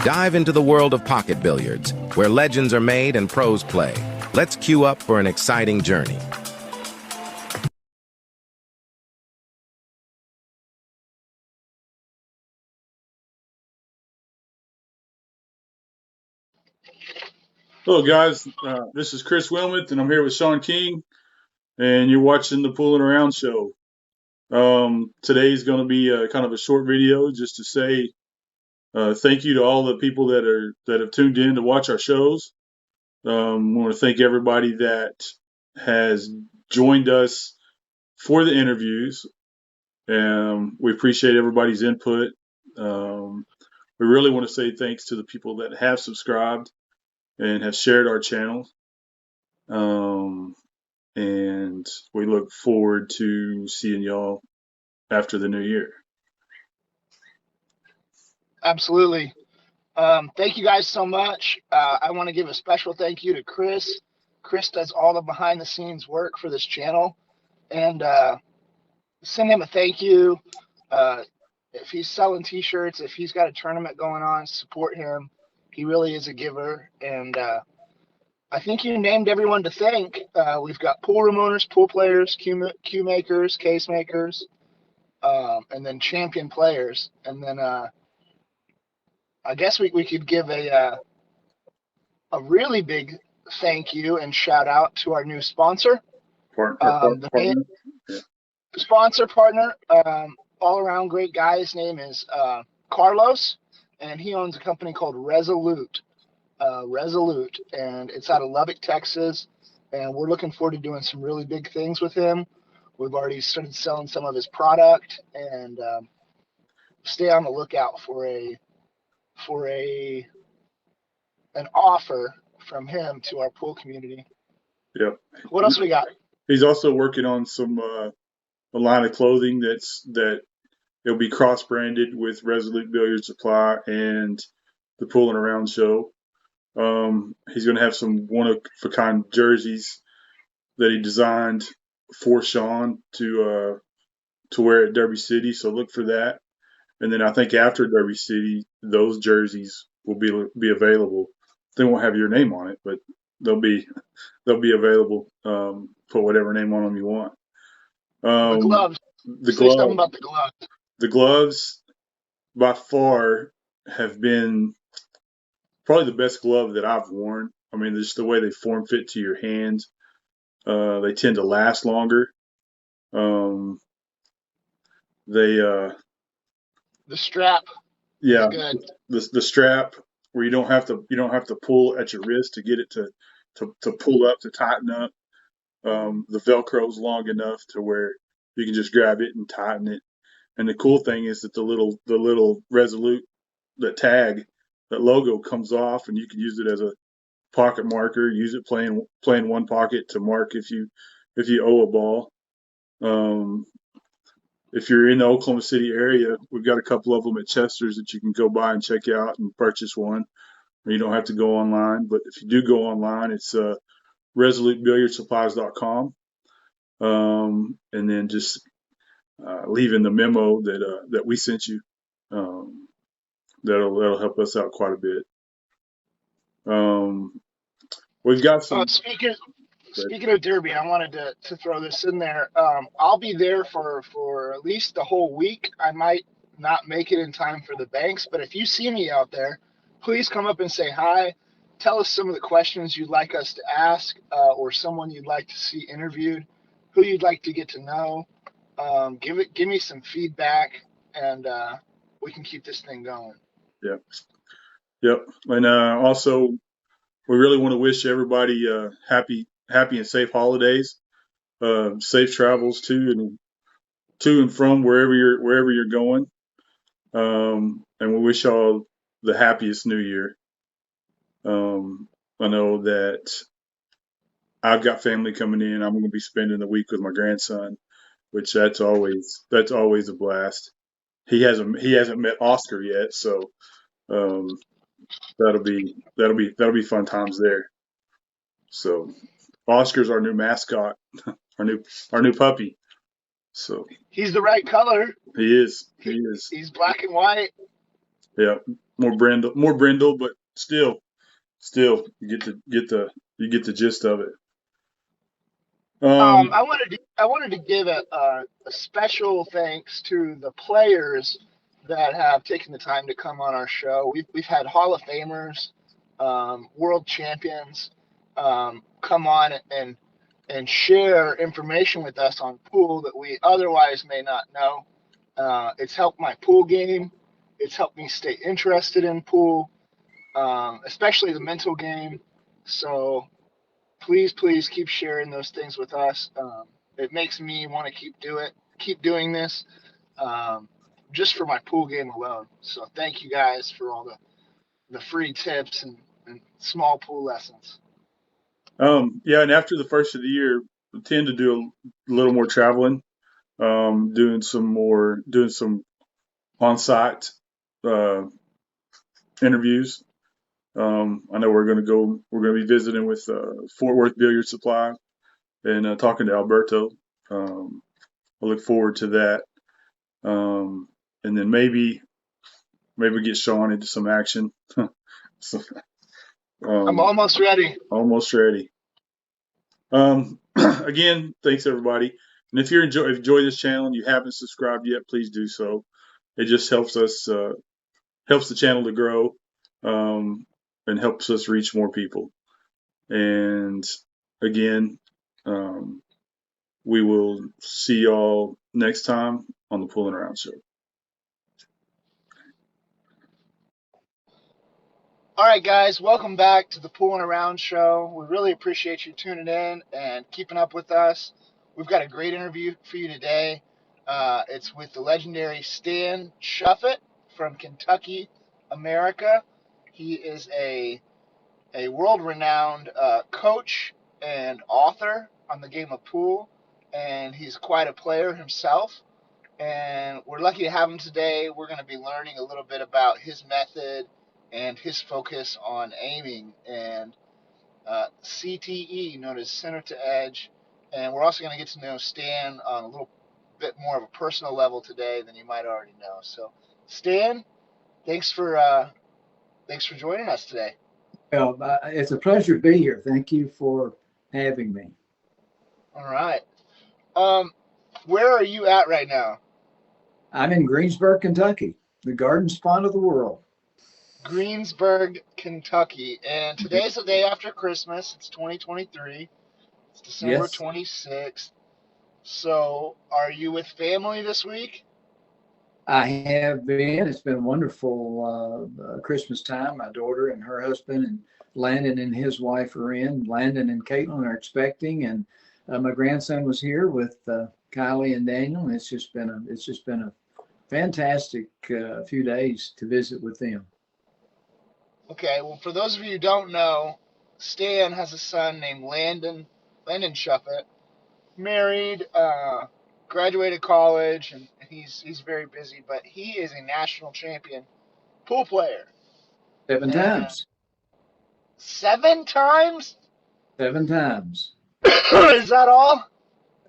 Dive into the world of pocket billiards, where legends are made and pros play. Let's queue up for an exciting journey. Hello, guys. This is Chris Wilmot, and I'm here with Sean King, and you're watching the Pulling Around Show. Today's going to be kind of a short video just to say thank you to all the people that have tuned in to watch our shows. I want to thank everybody that has joined us for the interviews. We appreciate everybody's input. We really want to say thanks to the people that have subscribed and have shared our channel. And we look forward to seeing y'all after the new year. Absolutely. Thank you guys so much. I want to give a special thank you to Chris. Chris does all the behind the scenes work for this channel, and send him a thank you. If he's selling t-shirts, if he's got a tournament going on, support him. He really is a giver, and I think you named everyone to thank. We've got pool room owners, pool players, cue makers, case makers, and then champion players. And then I guess we could give a really big thank you and shout out to our new sponsor. Sponsor partner, all around great guy. His name is Carlos, and he owns a company called Resolute, and it's out of Lubbock, Texas. And we're looking forward to doing some really big things with him. We've already started selling some of his product, and stay on the lookout for an offer from him to our pool community. Yep. What else we got? He's also working on some a line of clothing that it'll be cross-branded with Resolute Billiard Supply and the Pulling Around Show. He's going to have some one-of-a-kind jerseys that he designed for Sean to wear at Derby City. So look for that. And then I think after Derby City, those jerseys will be available. They won't have your name on it, but they'll be available. Put whatever name on them you want. The gloves. Say something about the gloves. The gloves, by far, have been probably the best glove that I've worn. I mean, just the way they form fit to your hands. They tend to last longer. The strap. Yeah, is good. The strap where you don't have to pull at your wrist to get it to pull up, to tighten up. The Velcro is long enough to where you can just grab it and tighten it. And the cool thing is that the little Resolute, that tag, that logo comes off, and you can use it as a pocket marker. Use it playing one pocket to mark if you owe a ball. If you're in the Oklahoma City area, we've got a couple of them at Chester's that you can go by and check out and purchase one. Or you don't have to go online, but if you do go online, it's ResoluteBilliardSupplies.com, and then just leave in the memo that we sent you. That'll help us out quite a bit. We've got some. Speaking of Derby, I wanted to throw this in there. I'll be there for at least the whole week. I might not make it in time for the banks, but if you see me out there, please come up and say hi. Tell us some of the questions you'd like us to ask, or someone you'd like to see interviewed, who you'd like to get to know. Give me some feedback, and we can keep this thing going. Yep. And also, we really want to wish everybody happy and safe holidays, safe travels to and from wherever you're going, and we wish y'all the happiest New Year. I know that I've got family coming in. I'm going to be spending the week with my grandson, which that's always a blast. He hasn't met Oscar yet, so that'll be fun times there. So Oscar's our new mascot, our new puppy. So he's the right color. He is. He's black and white. Yeah, more brindle, but still you get the gist of it. I wanted to give a special thanks to the players that have taken the time to come on our show. We've had Hall of Famers, world champions, come on and share information with us on pool that we otherwise may not know. It's helped my pool game. It's helped me stay interested in pool, especially the mental game. So please keep sharing those things with us. It makes me want to keep doing this, um, just for my pool game alone. So thank you guys for all the free tips and small pool lessons. Yeah, and after the first of the year, we tend to do a little more traveling, doing some on-site uh, interviews. I know we're going to be visiting with Fort Worth Billiard Supply and talking to Alberto. I look forward to that. And then maybe get Sean into some action. So, I'm almost ready. almost ready. Again, thanks everybody. And if you enjoy this channel and you haven't subscribed yet, please do so. It just helps us helps the channel to grow, and helps us reach more people. And again, we will see y'all next time on the Pulling Around Show. All right, guys, welcome back to the Pulling Around Show. We really appreciate you tuning in and keeping up with us. We've got a great interview for you today. It's with the legendary Landon Shuffett from Kentucky, America. He is a world-renowned coach and author on the game of pool, and he's quite a player himself. And we're lucky to have him today. We're going to be learning a little bit about his method and his focus on aiming and CTE, known as center to edge. And we're also going to get to know Stan on a little bit more of a personal level today than you might already know. So, Stan, thanks for joining us today. Well, it's a pleasure to be here. Thank you for having me. All right. Where are you at right now? I'm in Greensburg, Kentucky, the garden spot of the world. Greensburg, Kentucky. And today's the day after Christmas. It's 2023. It's December Yes. 26th. So, are you with family this week? I have been. It's been wonderful Christmas time. My daughter and her husband and Landon and his wife are in. Landon and Caitlin are expecting, and my grandson was here with Kylie and Daniel. And it's just been a fantastic few days to visit with them. Okay, well, for those of you who don't know, Stan has a son named Landon Shuffett, married, graduated college, and he's very busy, but he is a national champion pool player. 7 times. 7 times? 7 times. Is that all?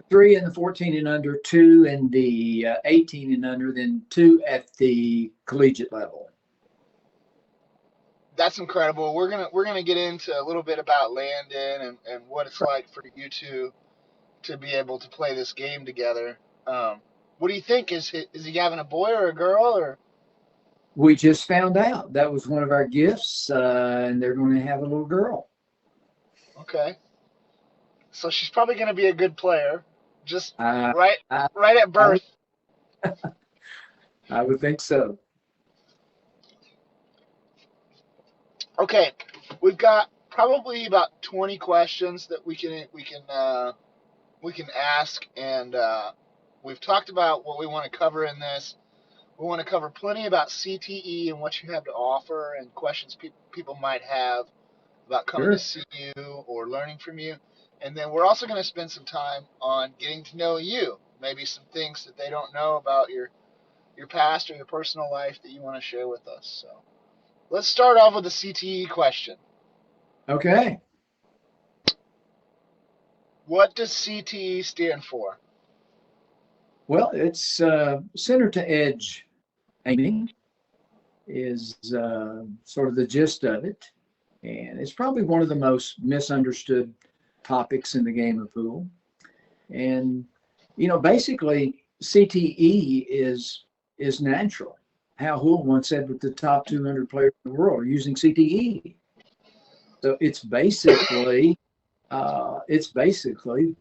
3 in the 14 and under, 2 in the 18 and under, then 2 at the collegiate level. That's incredible. We're gonna get into a little bit about Landon and what it's like for you two to be able to play this game together. What do you think? Is he having a boy or a girl? Or We just found out that was one of our gifts, and they're going to have a little girl. okay, so she's probably gonna be a good player, just I, right at birth. I would think so. Okay, we've got probably about 20 questions that we can ask, and we've talked about what we want to cover in this. We want to cover plenty about CTE and what you have to offer, and questions people might have about coming Sure. to see you or learning from you. And then we're also going to spend some time on getting to know you, maybe some things that they don't know about your past or your personal life that you want to share with us. So let's start off with the CTE question. Okay. What does CTE stand for? Well, it's center to edge aiming. is sort of the gist of it. And it's probably one of the most misunderstood topics in the game of pool. And, basically CTE is natural. Hal Houle once said that the top 200 players in the world are using CTE. So it's basically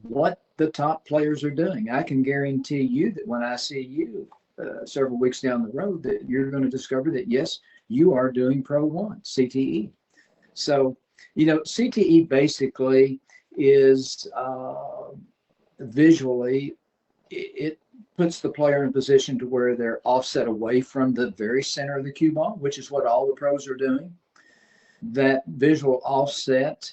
what the top players are doing. I can guarantee you that when I see you several weeks down the road, that you're going to discover that yes, you are doing Pro 1 CTE. So CTE basically is visually it puts the player in a position to where they're offset away from the very center of the cue ball, which is what all the pros are doing. That visual offset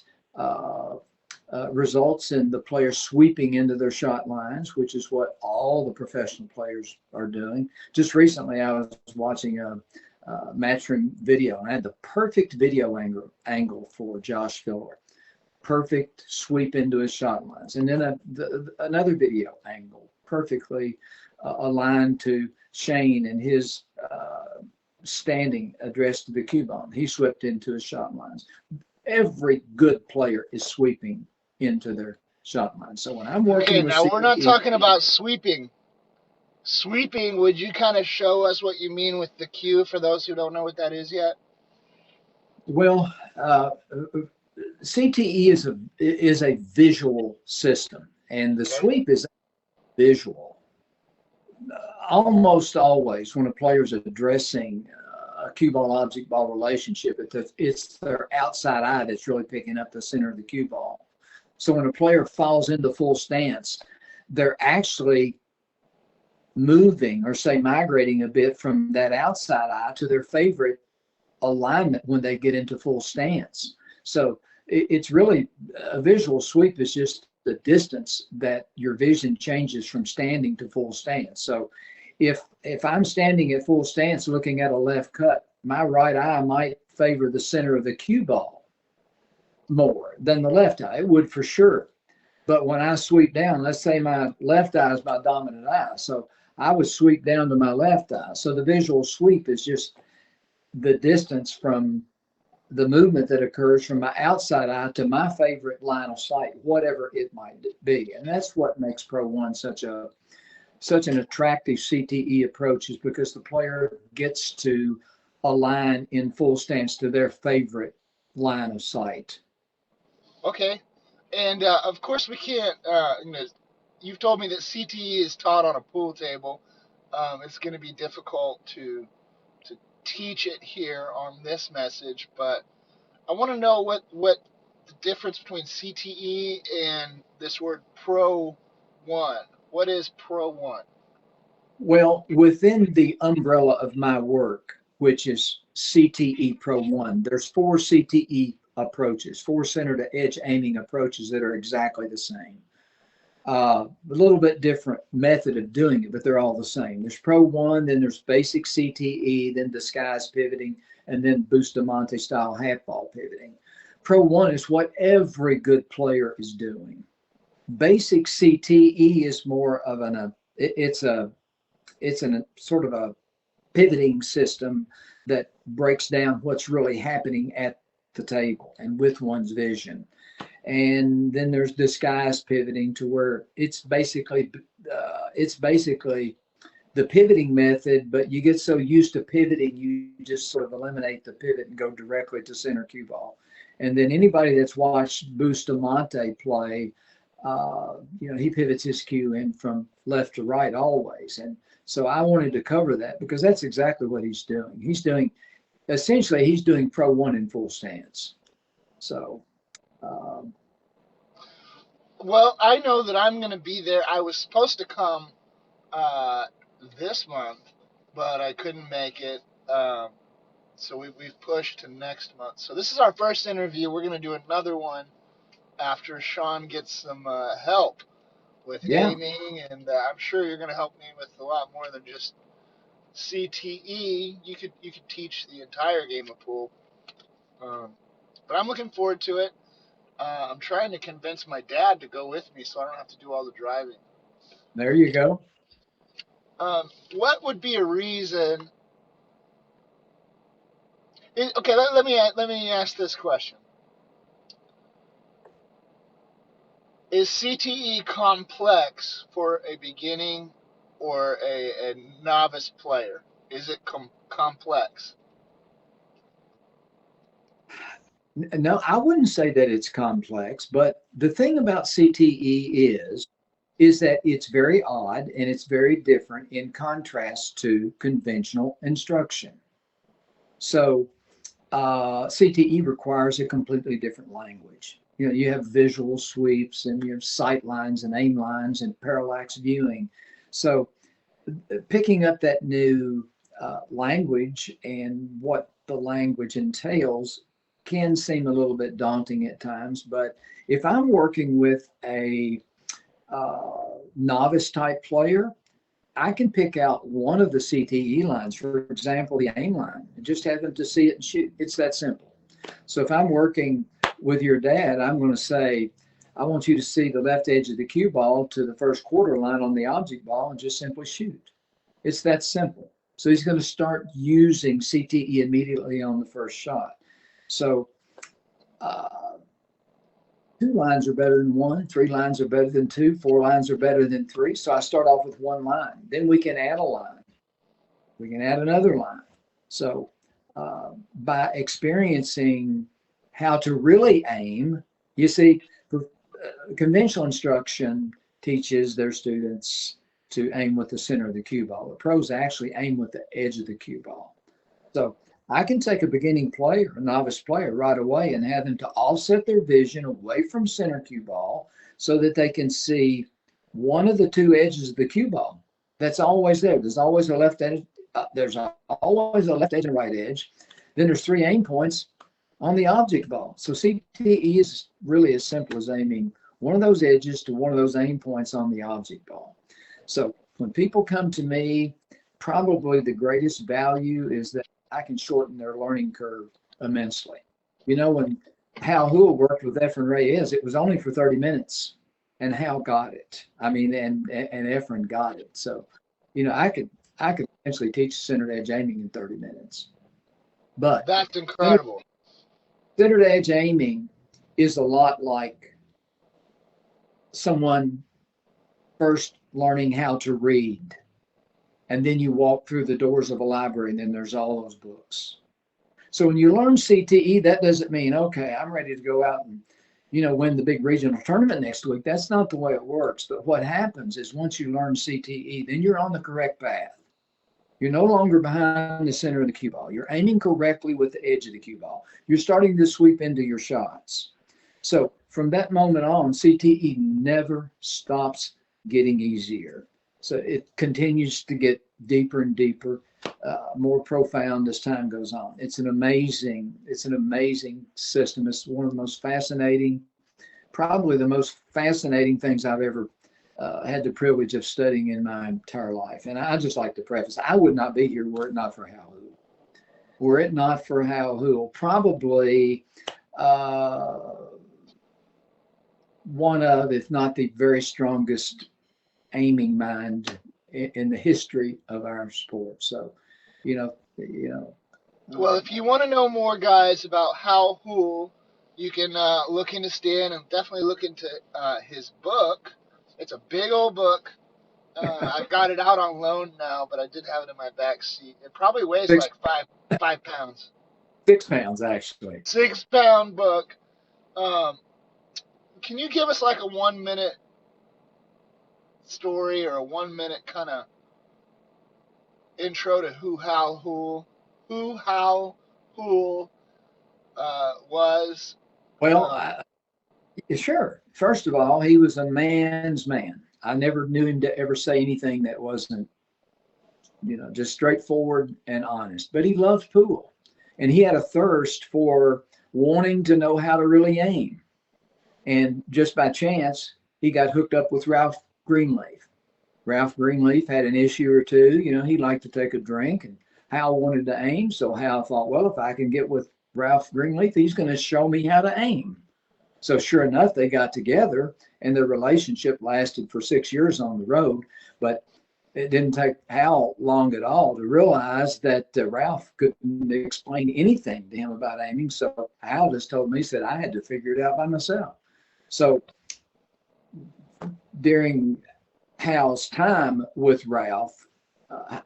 results in the player sweeping into their shot lines, which is what all the professional players are doing. Just recently, I was watching a matchroom video, and I had the perfect video angle for Josh Filler. Perfect sweep into his shot lines. And then another video angle, perfectly aligned to Shane and his standing addressed to the cue ball. He swept into his shot lines. Every good player is sweeping into their shot line. So when I'm working with now we're not CTE, talking about sweeping. Sweeping, would you kind of show us what you mean with the cue for those who don't know what that is yet? well, CTE is a visual system, and the sweep is visual. Almost always, when a player is addressing a cue ball object ball relationship, it's their outside eye that's really picking up the center of the cue ball. So when a player falls into full stance, they're actually moving or say migrating a bit from that outside eye to their favorite alignment when they get into full stance. So it's really a visual sweep is just the distance that your vision changes from standing to full stance. So if I'm standing at full stance looking at a left cut, my right eye might favor the center of the cue ball more than the left eye. It would for sure. But when I sweep down, let's say my left eye is my dominant eye. So I would sweep down to my left eye. So the visual sweep is just the distance from the movement that occurs from my outside eye to my favorite line of sight, whatever it might be. And that's what makes Pro 1 such an attractive CTE approach, is because the player gets to align in full stance to their favorite line of sight. Okay. And of course, we can't, you've told me that CTE is taught on a pool table. It's going to be difficult to teach it here on this message, but I want to know what the difference between CTE and this word Pro 1. What is Pro 1? Well, within the umbrella of my work, which is CTE Pro 1, there's 4 CTE approaches, 4 center to edge aiming approaches that are exactly the same. A little bit different method of doing it, but they're all the same. There's Pro 1, then there's basic CTE, then disguise pivoting, and then Bustamante style half ball pivoting. Pro 1 is what every good player is doing. Basic CTE is more of it's a sort of a pivoting system that breaks down what's really happening at the table and with one's vision. And then there's disguised pivoting, to where it's basically the pivoting method, but you get so used to pivoting, you just sort of eliminate the pivot and go directly to center cue ball. And then anybody that's watched Bustamante play, he pivots his cue in from left to right always. And so I wanted to cover that because that's exactly what he's doing. He's doing Pro 1 in full stance. So. Well, I know that I'm going to be there. I was supposed to come this month, but I couldn't make it. So we've pushed to next month. So this is our first interview. We're going to do another one after Sean gets some help with gaming, and I'm sure you're going to help me with a lot more than just CTE. You could teach the entire game of pool. But I'm looking forward to it. I'm trying to convince my dad to go with me so I don't have to do all the driving. There you go. What would be a reason Okay, let me ask this question. Is CTE complex for a beginning or a novice player? Is it complex? No, I wouldn't say that it's complex, but the thing about CTE is that it's very odd and it's very different in contrast to conventional instruction. So CTE requires a completely different language. You know, you have visual sweeps and you have sight lines and aim lines and parallax viewing. So picking up that new language and what the language entails can seem a little bit daunting at times. But if I'm working with a novice type player, I can pick out one of the CTE lines, for example, the aim line, and just have them to see it and shoot. It's that simple. So if I'm working with your dad, I'm going to say, I want you to see the left edge of the cue ball to the first quarter line on the object ball and just simply shoot. It's that simple. So he's going to start using CTE immediately on the first shot. So two lines are better than one, three lines are better than two, four lines are better than three. So I start off with one line. Then we can add a line. We can add another line. So by experiencing how to really aim, you see, conventional instruction teaches their students to aim with the center of the cue ball. The pros actually aim with the edge of the cue ball. So I can take a beginning player, a novice player right away and have them to offset their vision away from center cue ball so that they can see one of the two edges of the cue ball. That's always there. There's always a left edge. Always a left edge and a right edge. Then there's three aim points on the object ball. So CTE is really as simple as aiming one of those edges to one of those aim points on the object ball. So when people come to me, probably the greatest value is that I can shorten their learning curve immensely. You know, when Hal Houle worked with Efren Reyes, it was only for 30 minutes, and Hal got it. I mean, and Efren got it. So, you know, I could essentially teach center edge aiming in 30 minutes. But that's incredible. Center edge aiming is a lot like someone first learning how to read. And then you walk through the doors of a library and then there's all those books. So when you learn CTE, that doesn't mean, okay, I'm ready to go out and, you know, win the big regional tournament next week. That's not the way it works. But what happens is once you learn CTE, then you're on the correct path. You're no longer behind the center of the cue ball. You're aiming correctly with the edge of the cue ball. You're starting to sweep into your shots. So from that moment on, CTE never stops getting easier. So it continues to get deeper and deeper, more profound as time goes on. It's an amazing system. It's one of the most fascinating, probably the most fascinating things I've ever had the privilege of studying in my entire life. And I just like to preface, I would not be here were it not for Hal Houle. Were it not for Hal Houle, probably one of, if not the very strongest aiming mind in the history of our sport. So, you know. Well, if you want to know more, guys, about Hal Houle, you can look into Stan and definitely look into his book. It's a big old book. I've got it out on loan now, but I did have it in my back seat. It probably weighs like 5 pounds. 6 pounds, actually. 6 pound book. Can you give us like a 1 minute story or a 1 minute kind of intro to who Hal Houle was? Well, sure. First of all, he was a man's man. I never knew him to ever say anything that wasn't, you know, just straightforward and honest. But he loved pool, and he had a thirst for wanting to know how to really aim. And just by chance, he got hooked up with Ralph Greenleaf. Ralph Greenleaf had an issue or two. You know, he liked to take a drink, and Hal wanted to aim. So Hal thought, well, if I can get with Ralph Greenleaf, he's going to show me how to aim. So sure enough, they got together, and their relationship lasted for 6 years on the road. But it didn't take Hal long at all to realize that Ralph couldn't explain anything to him about aiming. So Hal just told me, said I had to figure it out by myself. So during Hal's time with Ralph,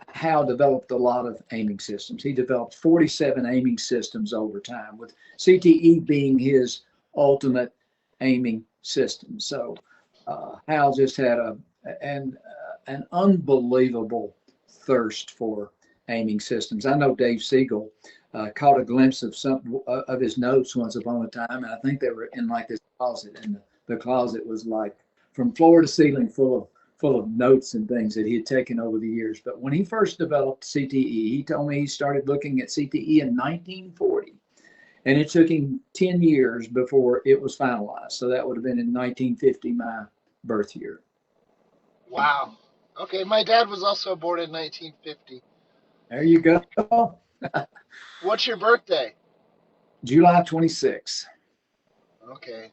Hal developed a lot of aiming systems. He developed 47 aiming systems over time, with CTE being his ultimate aiming system. So Hal just had an unbelievable thirst for aiming systems. I know Dave Siegel caught a glimpse of some of his notes once upon a time, and I think they were in like this closet, and the closet was like from floor to ceiling full of notes and things that he had taken over the years. But when he first developed CTE, he told me he started looking at CTE in 1940, and it took him 10 years before it was finalized. So that would have been in 1950, my birth year. Wow. Okay, my dad was also born in 1950. There you go. What's your birthday? July 26th. Okay.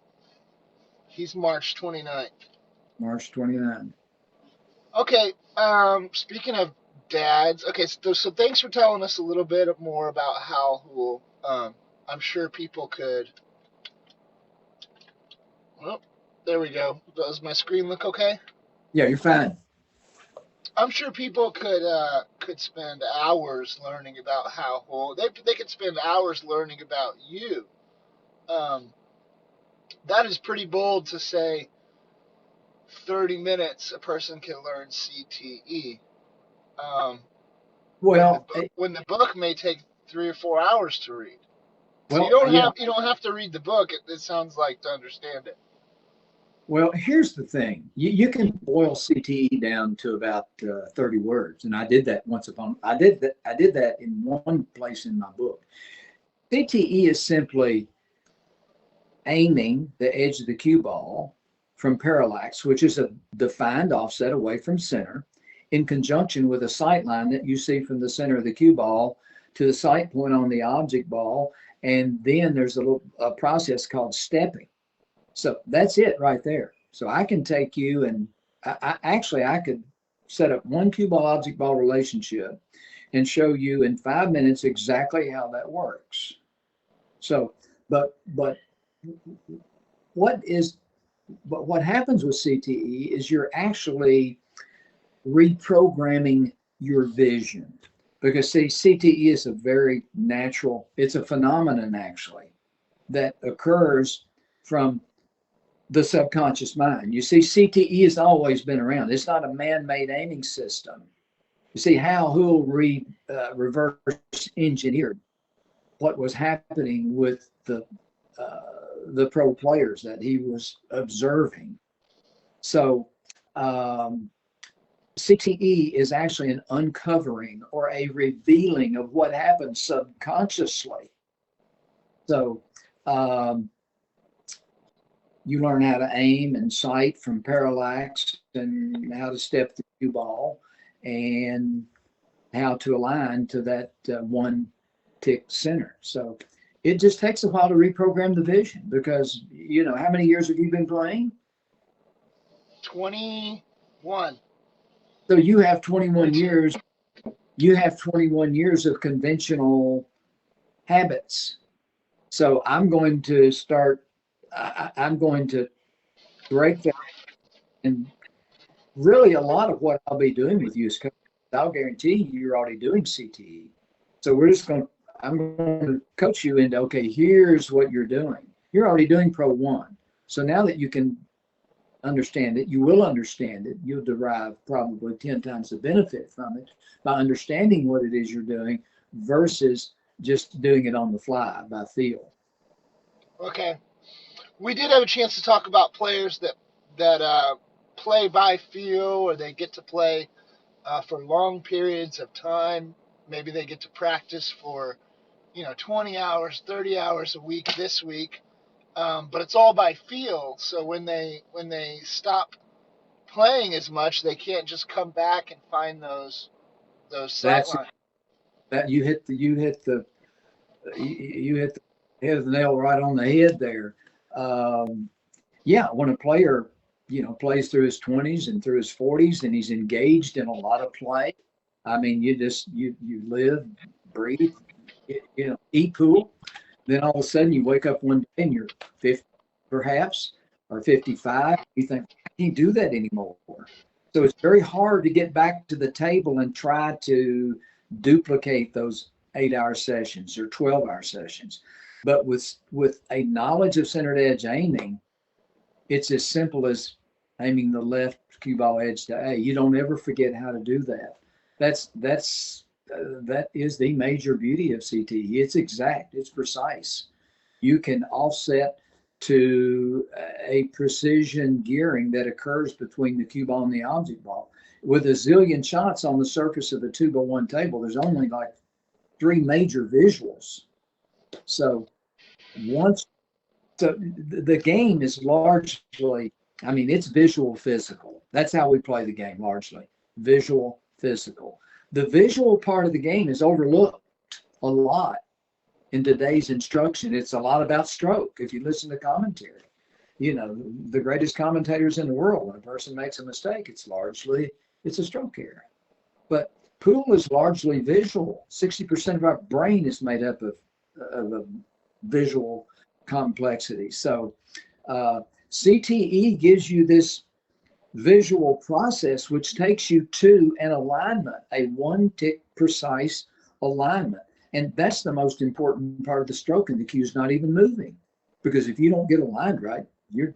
He's March 29th. March 29th. Okay, speaking of dads, okay, so thanks for telling us a little bit more about Hal Hool. I'm sure people could. Well, there we go. Does my screen look okay? Yeah, you're fine. I'm sure people could spend hours learning about Hal Hool. They could spend hours learning about you. That is pretty bold to say. 30 minutes a person can learn CTE. Well, when the book may take 3 or 4 hours to read. So well, you don't have to read the book. It sounds like to understand it. Well, here's the thing. You can boil CTE down to about 30 words, and I did that I did that in one place in my book. CTE is simply aiming the edge of the cue ball from parallax, which is a defined offset away from center, in conjunction with a sight line that you see from the center of the cue ball to the sight point on the object ball. And then there's a process called stepping. So that's it right there. So I can take you and I could set up one cue ball object ball relationship and show you in 5 minutes exactly how that works. So, but what happens with CTE is you're actually reprogramming your vision, because see, CTE is a very natural, it's a phenomenon actually that occurs from the subconscious mind. You see, CTE has always been around. It's not a man-made aiming system. You see, Hal Hool reverse engineered what was happening with the pro players that he was observing. So CTE is actually an uncovering or a revealing of what happens subconsciously. So you learn how to aim and sight from parallax, and how to step the cue ball, and how to align to that one tick center. So it just takes a while to reprogram the vision, because, you know, how many years have you been playing? 21. So you have 21 years. You have 21 years of conventional habits. So I'm going to start. I'm going to break that, and really a lot of what I'll be doing with you is, I'll guarantee you're already doing CTE. So I'm going to coach you into, okay, here's what you're doing. You're already doing Pro 1. So now that you can understand it, you will understand it. You'll derive probably 10 times the benefit from it by understanding what it is you're doing versus just doing it on the fly by feel. Okay. We did have a chance to talk about players that play by feel, or they get to play for long periods of time. Maybe they get to practice for 20 hours, 30 hours a week this week, but it's all by feel. So when they stop playing as much, they can't just come back and find those sight lines. That you hit the head of the nail right on the head there. Yeah, when a player plays through his 20s and through his 40s, and he's engaged in a lot of play. I mean, you live, breathe, eat pool. Then all of a sudden you wake up one day and you're 50 perhaps or 55. You think, I can't do that anymore. So it's very hard to get back to the table and try to duplicate those 8-hour sessions or 12-hour sessions. But with a knowledge of centered edge aiming, it's as simple as aiming the left cue ball edge to A. You don't ever forget how to do that. That is the major beauty of CTE. It's exact, it's precise. You can offset to a precision gearing that occurs between the cue ball and the object ball. With a zillion shots on the surface of a 2x1 table, there's only like 3 major visuals. So the game is largely, I mean, it's visual physical. That's how we play the game largely. Visual physical. The visual part of the game is overlooked a lot in today's instruction. It's a lot about stroke. If you listen to commentary, the greatest commentators in the world, when a person makes a mistake, it's a stroke error. But pool is largely visual. 60% of our brain is made up of a visual complexity. So CTE gives you this visual process, which takes you to an alignment, a one-tick precise alignment. And that's the most important part of the stroke, and the cue's not even moving. Because if you don't get aligned right, you're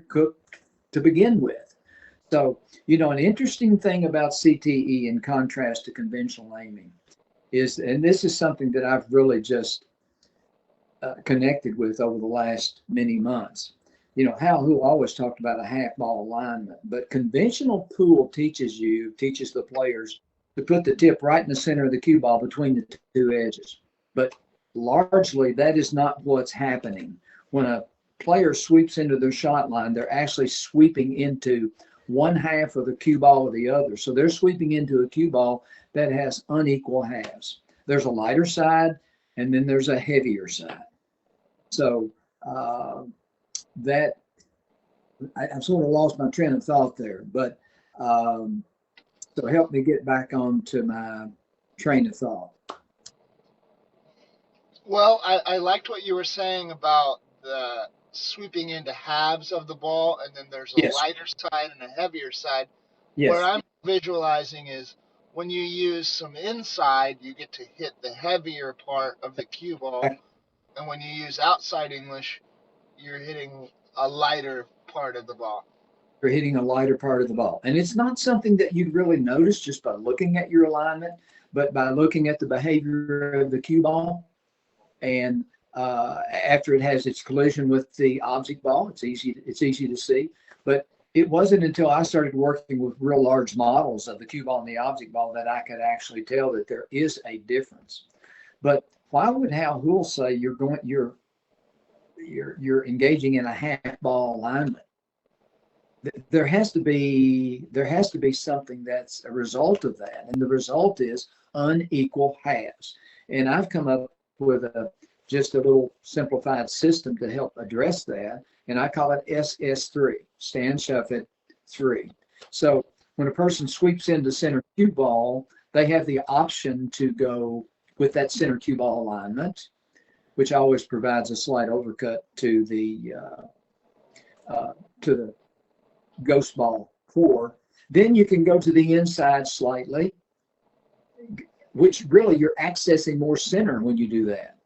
cooked to begin with. So, an interesting thing about CTE in contrast to conventional aiming is, and this is something that I've really just connected with over the last many months. Hal Hool always talked about a half ball alignment, but conventional pool teaches the players to put the tip right in the center of the cue ball between the 2 edges. But largely that is not what's happening. When a player sweeps into their shot line, they're actually sweeping into one half of the cue ball or the other. So they're sweeping into a cue ball that has unequal halves. There's a lighter side and then there's a heavier side. So that I sort of lost my train of thought there, but so help me get back onto my train of thought. Well, I liked what you were saying about the sweeping into halves of the ball, and then there's a lighter side and a heavier side. Yes. What I'm visualizing is when you use some inside, you get to hit the heavier part of the cue ball, and when you use outside English, you're hitting a lighter part of the ball. You're hitting a lighter part of the ball. And it's not something that you'd really notice just by looking at your alignment, but by looking at the behavior of the cue ball. And after it has its collision with the object ball, it's easy to see. But it wasn't until I started working with real large models of the cue ball and the object ball that I could actually tell that there is a difference. But why would Hal Hool say you're engaging in a half ball alignment? There has to be something that's a result of that, and the result is unequal halves. And I've come up with just a little simplified system to help address that, and I call it SS3, Stan Shuffett 3. So when a person sweeps into center cue ball, they have the option to go with that center cue ball alignment, which always provides a slight overcut to the ghost ball core. Then you can go to the inside slightly, which really you're accessing more center when you do that.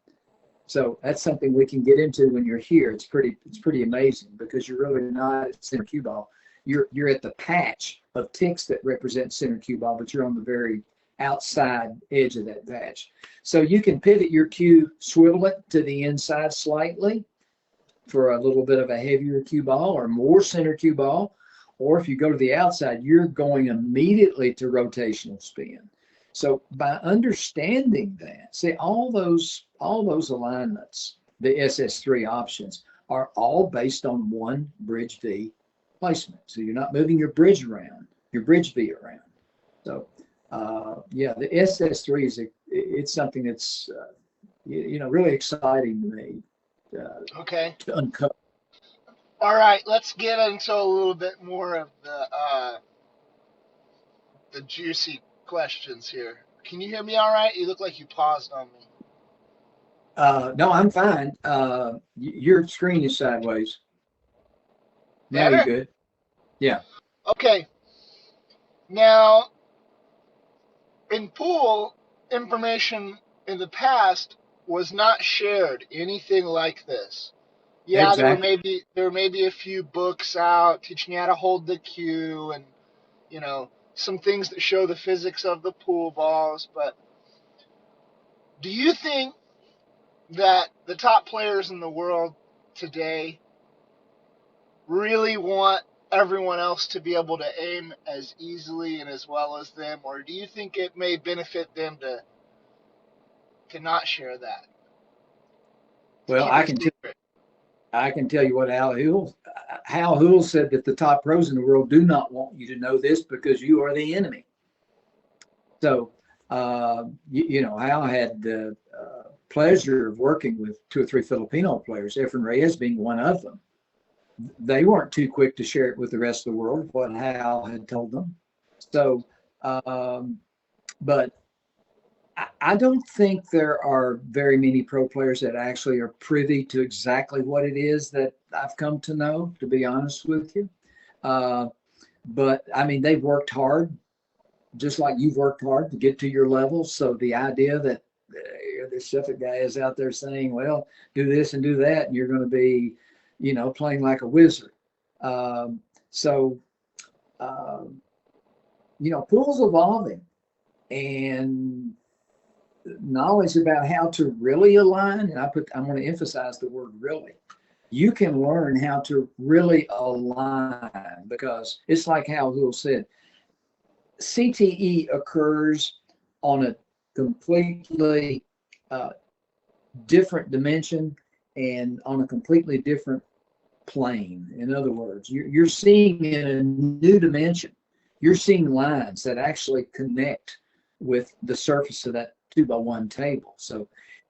So that's something we can get into when you're here. It's pretty amazing because you're really not at center cue ball. You're at the patch of ticks that represent center cue ball, but you're on the very outside edge of that patch. So you can pivot your cue, swivel it to the inside slightly for a little bit of a heavier cue ball or more center cue ball. Or if you go to the outside, you're going immediately to rotational spin. So by understanding that, see, all those alignments, the SS3 options, are all based on one bridge V placement. So you're not moving your bridge V around. So the SS3 it's something that's really exciting to me. Okay. To uncover. All right, let's get into a little bit more of the juicy questions here. Can you hear me all right? You look like you paused on me. No, I'm fine. Your screen is sideways. Now you're Better? good. Yeah. Okay. Now, in pool, information in the past was not shared anything like this. Yeah, Exactly. there may be a few books out teaching you how to hold the cue and some things that show the physics of the pool balls, but do you think that the top players in the world today really want everyone else to be able to aim as easily and as well as them, or do you think it may benefit them to not share that, to Well, keep it a secret? I can tell you what Hal Houle said, that the top pros in the world do not want you to know this because you are the enemy. So, Hal had the pleasure of working with 2 or 3 Filipino players, Efren Reyes being one of them. They weren't too quick to share it with the rest of the world, what Hal had told them. So, but I don't think there are very many pro players that actually are privy to exactly what it is that I've come to know, to be honest with you. But I mean, they've worked hard, just like you've worked hard to get to your level. So the idea that the Shuffett guy is out there saying, well, do this and do that, and you're going to be, playing like a wizard. So, pool's evolving, and knowledge about how to really align, and I'm going to emphasize the word really. You can learn how to really align, because it's like Hal Houle said, CTE occurs on a completely different dimension and on a completely different plane. In other words, you're seeing in a new dimension. You're seeing lines that actually connect with the surface of that 2x1 table. So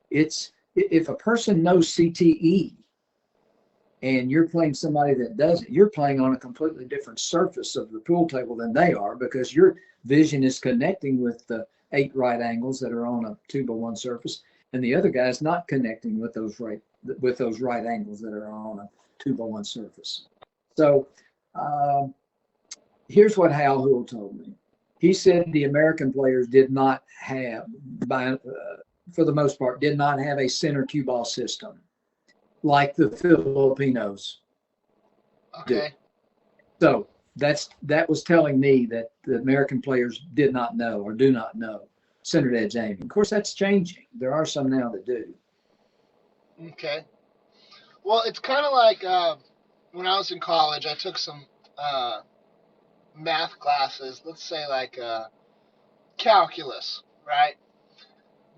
if a person knows CTE and you're playing somebody that doesn't, you're playing on a completely different surface of the pool table than they are, because your vision is connecting with the 8 right angles that are on a 2x1 surface, and the other guy's not connecting with those right angles that are on a 2x1 surface. So here's what Hal Houle told me. He said the American players did not have, for the most part, did not have a center cue ball system like the Filipinos do. Okay. So that was telling me that the American players did not know, or do not know, centered edge aiming. Of course, that's changing. There are some now that do. Okay. Well, it's kind of like when I was in college, I took some math classes, let's say like calculus, right?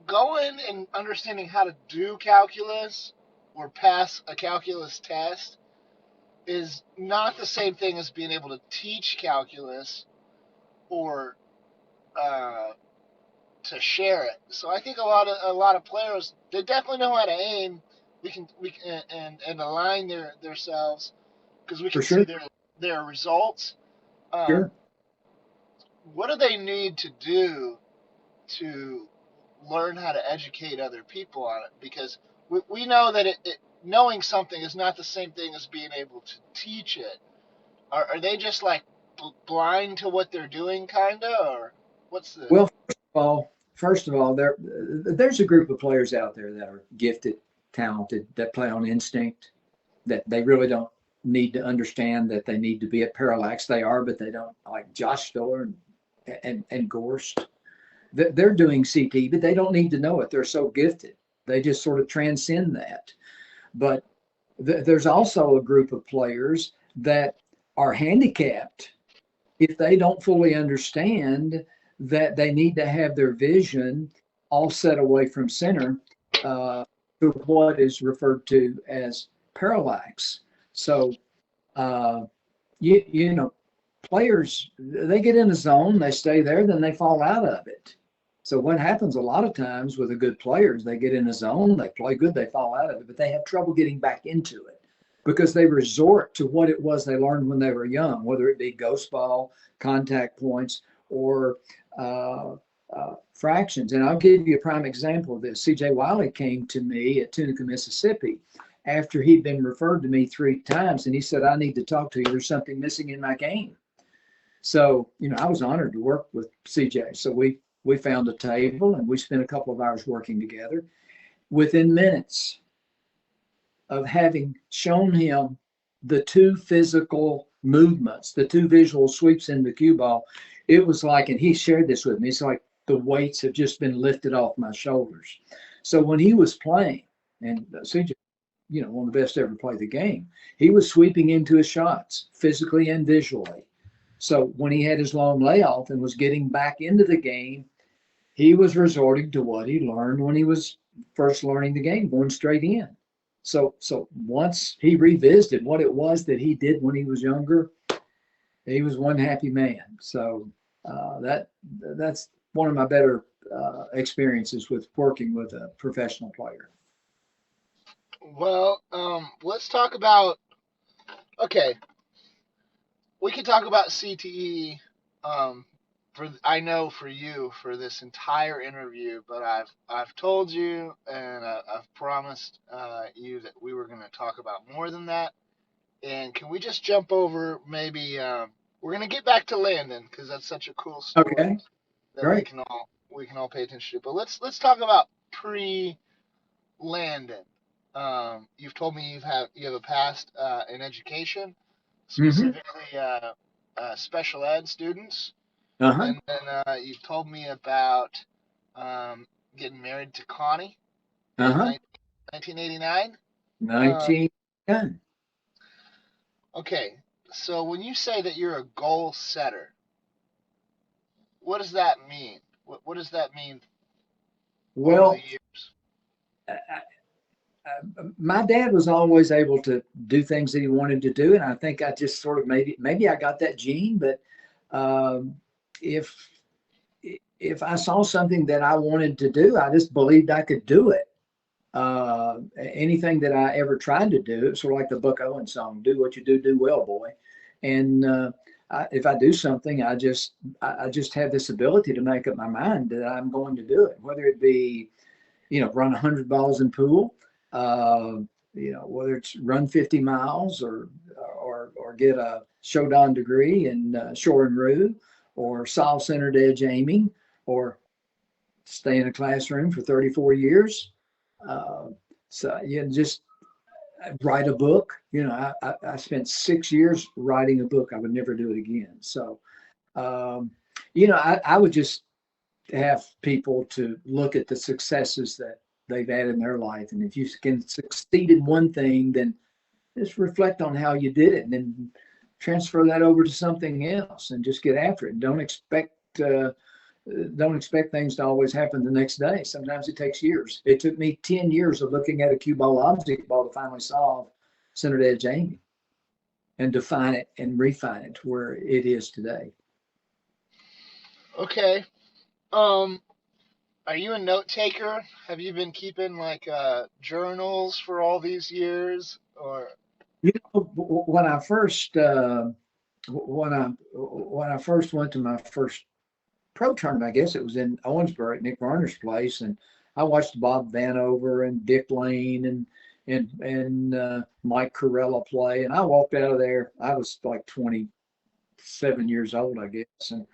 Going and understanding how to do calculus or pass a calculus test is not the same thing as being able to teach calculus or to share it. So I think a lot of players, they definitely know how to aim. We can and align themselves, because we can sure. see their results. Sure. What do they need to do to learn how to educate other people on it? Because we know that knowing something is not the same thing as being able to teach it. Are they just like blind to what they're doing, kinda, or what's the? Well, first of all, there's a group of players out there that are gifted, talented, that play on instinct, that they really don't need to understand that they need to be at parallax. They are, but they don't, like Josh Spiller and Gorst. They're doing CT, but they don't need to know it. They're so gifted. They just sort of transcend that. But there's also a group of players that are handicapped if they don't fully understand that they need to have their vision all set away from center to what is referred to as parallax. So, players, they get in a zone, they stay there, then they fall out of it. So what happens a lot of times with the good players, they get in a zone, they play good, they fall out of it, but they have trouble getting back into it. because they resort to what it was they learned when they were young, whether it be ghost ball, contact points, or fractions. And I'll give you a prime example of this. C.J. Wiley came to me at Tunica, Mississippi, after he'd been referred to me 3 times, and he said, I need to talk to you. There's something missing in my game. So, I was honored to work with CJ. So we found a table and we spent a couple of hours working together. Within minutes of having shown him the 2 physical movements, the 2 visual sweeps in the cue ball, it was like, and he shared this with me, it's like the weights have just been lifted off my shoulders. So when he was playing, and CJ, one of the best to ever play the game, he was sweeping into his shots physically and visually. So when he had his long layoff and was getting back into the game, he was resorting to what he learned when he was first learning the game, going straight in. So once he revisited what it was that he did when he was younger, he was one happy man. So that's one of my better experiences with working with a professional player. Well, let's talk about, okay, we can talk about CTE I know for you for this entire interview, but I've told you and I've promised you that we were going to talk about more than that. And can we just jump over maybe we're going to get back to Landon because that's such a cool story Okay, that great. we can all pay attention to. But let's talk about Landon. You've told me you have a past in education, specifically special ed students. Uh-huh. And then you've told me about getting married to Connie in 1989. 1910. Okay, so when you say that you're a goal setter, what does that mean? What does that mean Well, over the years? My dad was always able to do things that he wanted to do, and I think I just sort of maybe I got that gene. But if I saw something that I wanted to do, I just believed I could do it. Anything that I ever tried to do, it's sort of like the Buck Owens song, "Do what you do well, boy." And if I do something, I just have this ability to make up my mind that I'm going to do it, whether it be, run 100 balls in pool, whether it's run 50 miles or get a Shodan degree in shore and rue, or solve centered edge aiming, or stay in a classroom for 34 years. So just write a book. I spent 6 years writing a book. I would never do it again. So, I would just have people to look at the successes that they've had in their life. And if you can succeed in one thing, then just reflect on how you did it and then transfer that over to something else and just get after it. Don't expect things to always happen the next day. Sometimes it takes years. It took me 10 years of looking at a cue ball object ball to finally solve centered edge aiming and define it and refine it to where it is today. Okay. Are you a note taker? Have you been keeping journals for all these years, or? When I first went to my first pro tournament, I guess it was in Owensboro at Nick Varner's place, and I watched Bob Vanover and Dick Lane and Mike Corella play, and I walked out of there. I was like 27 years old, I guess, and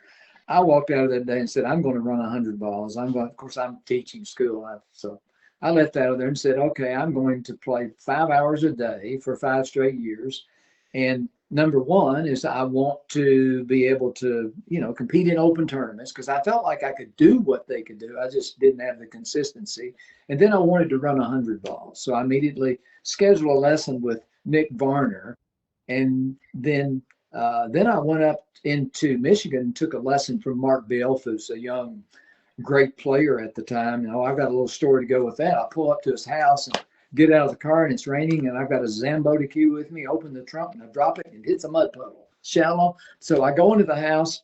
I walked out of that day and said, I'm going to run 100 balls. Of course, I'm teaching school, so I left out of there and said, okay, I'm going to play 5 hours a day for 5 straight years. And number one is I want to be able to, compete in open tournaments because I felt like I could do what they could do. I just didn't have the consistency. And then I wanted to run 100 balls. So I immediately scheduled a lesson with Nick Varner. And then I went up into Michigan and took a lesson from Mark Bielfus, a young, great player at the time. I've got a little story to go with that. I pull up to his house and get out of the car, and it's raining, and I've got a Zamboni cue with me. Open the trunk, and I drop it, and it hits a mud puddle, shallow. So I go into the house,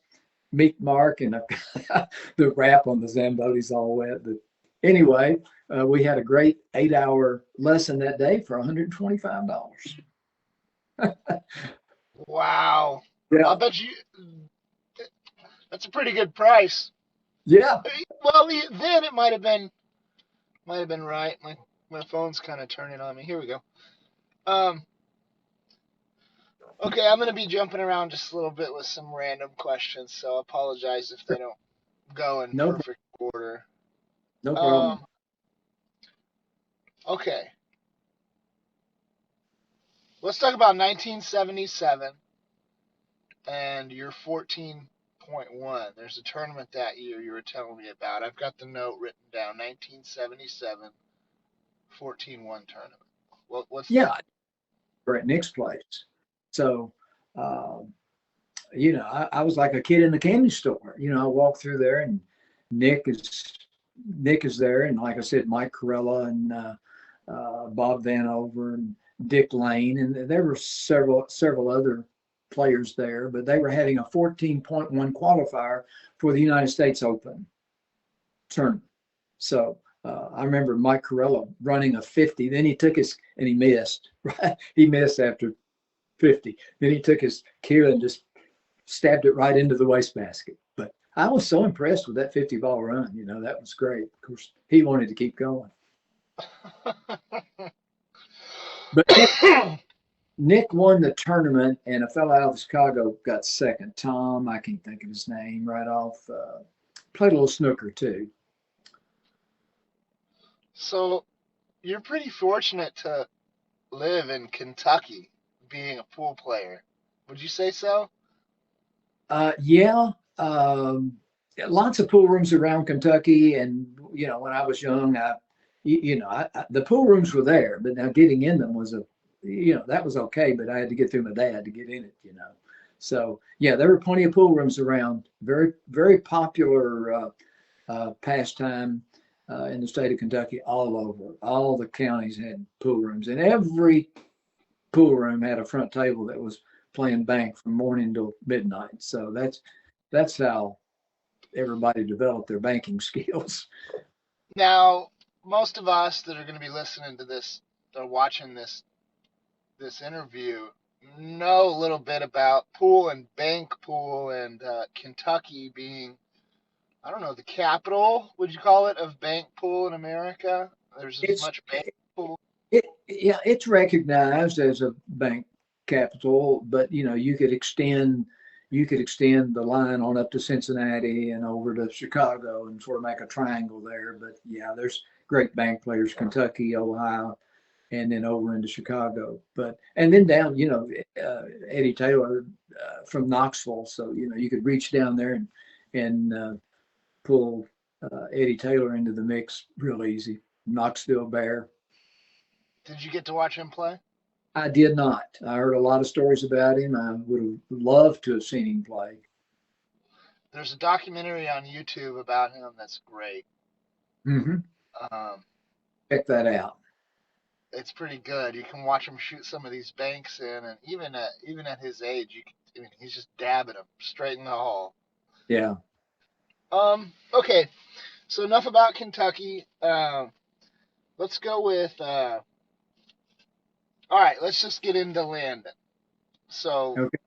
meet Mark, and I've got the wrap on the Zamboni's all wet. But anyway, we had a great 8-hour lesson that day for $125. Wow. Yeah. I'll bet you that's a pretty good price. Yeah. Well, then it might have been right. My phone's kind of turning on me. Here we go. Um, okay, I'm gonna be jumping around just a little bit with some random questions, so I apologize if they don't go in No, perfect order. no problem. Um, okay, let's talk about 1977 and your 14.1. There's a tournament that year you were telling me about. I've got the note written down. 1977 14-1 tournament. What's Yeah, that? we're at Nick's place. So, uh, I was like a kid in the candy store. I walked through there, and Nick is Nick is there, and like I said, Mike Corella and Bob Vanover and Dick Lane, and there were several other players there, but they were having a 14.1 qualifier for the United States Open tournament. So I remember Mike Corella running a 50. Then he took and he missed. Right, he missed after 50. Then he took his cue and just stabbed it right into the wastebasket. But I was so impressed with that 50 ball run. That was great. Of course, he wanted to keep going. But Nick won the tournament, and a fellow out of Chicago got second. Tom, I can't think of his name right off. Played a little snooker too. So you're pretty fortunate to live in Kentucky, being a pool player. Would you say so? Yeah, lots of pool rooms around Kentucky, and when I was young, the pool rooms were there, but now getting in them was that was okay, but I had to get through my dad to get in it. So yeah, there were plenty of pool rooms around. Very very popular pastime in the state of Kentucky, all over. All the counties had pool rooms, and every pool room had a front table that was playing bank from morning till midnight. So that's how everybody developed their banking skills. Now, most of us that are going to be listening to this or watching this interview know a little bit about pool and bank pool and Kentucky being, I don't know, the capital, would you call it, of bank pool in America? There's as It's much bank pool. yeah, it's recognized as a bank capital, but you could extend the line on up to Cincinnati and over to Chicago and sort of make a triangle there. But yeah, there's great bank players, Kentucky, Ohio, and then over into Chicago. And then down, Eddie Taylor from Knoxville. So you could reach down there and pull Eddie Taylor into the mix real easy. Knoxville Bear. Did you get to watch him play? I did not. I heard a lot of stories about him. I would have loved to have seen him play. There's a documentary on YouTube about him that's great. Mm-hmm. Um, Check that out. it's pretty good. You can watch him shoot some of these banks in, and even at his age, he's just dabbing them straight in the hole. Yeah. Okay, so enough about Kentucky. Let's go with. All right, let's just get into Landon. So Okay.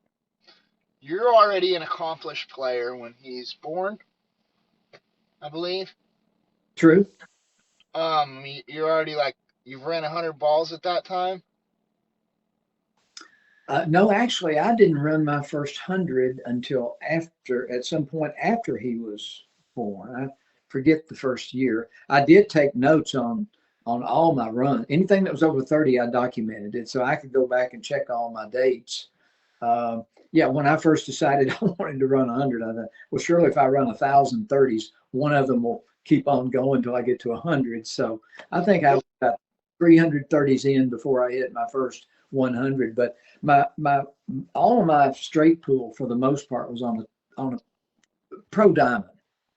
you're already an accomplished player when he's born, I believe. True. You're already like you've ran 100 balls at that time. No, actually, I didn't run my first 100 until at some point after he was born. I forget the first year. I did take notes on all my runs. Anything that was over 30, I documented it, so I could go back and check all my dates. Yeah, when I first decided I wanted to run 100, I thought, well, surely if I run 1,030s, one of them will keep on going until I get to 100. So I think I was about 330s in before I hit my first 100. But my all of my straight pool for the most part was on a pro diamond.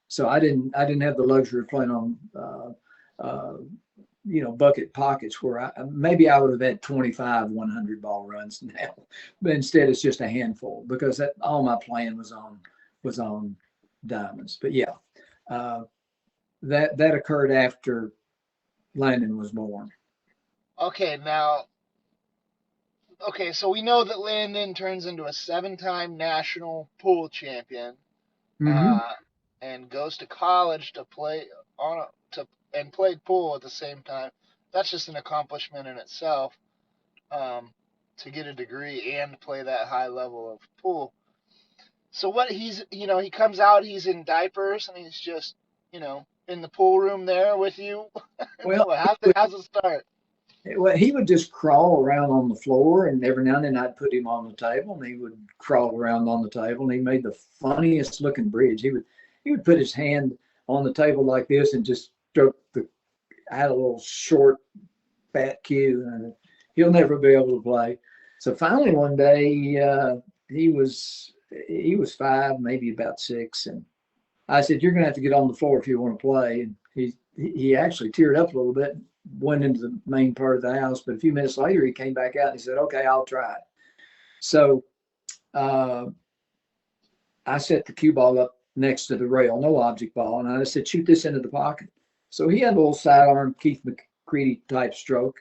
So I didn't have the luxury of playing on bucket pockets where maybe I would have had 25 100 ball runs now, but instead it's just a handful because all my playing was on diamonds. But yeah, that occurred after Landon was born. Okay, now okay, so we know that Landon turns into a 7-time national pool champion, Hmm. uh, and goes to college to play on a, to and played pool at the same time. That's just an accomplishment in itself. Um, to get a degree and play that high level of pool. So what he comes out, he's in diapers, and he's just, in the pool room there with you. Well, How's it start? well, he would just crawl around on the floor, and every now and then I'd put him on the table, and he would crawl around on the table, and he made the funniest looking bridge. He would put his hand on the table like this and just stroke the. I had a little short, fat cue, and he'll never be able to play. So finally, one day, he was he was 5, maybe about 6, and I said, "You're going to have to get on the floor if you want to play." And he actually teared up a little bit, went into the main part of the house. But a few minutes later, he came back out and he said, "Okay, I'll try it." So uh, I set the cue ball up next to the rail, no object ball, and I said, "Shoot this into the pocket." So he had a little sidearm Keith McCready type stroke,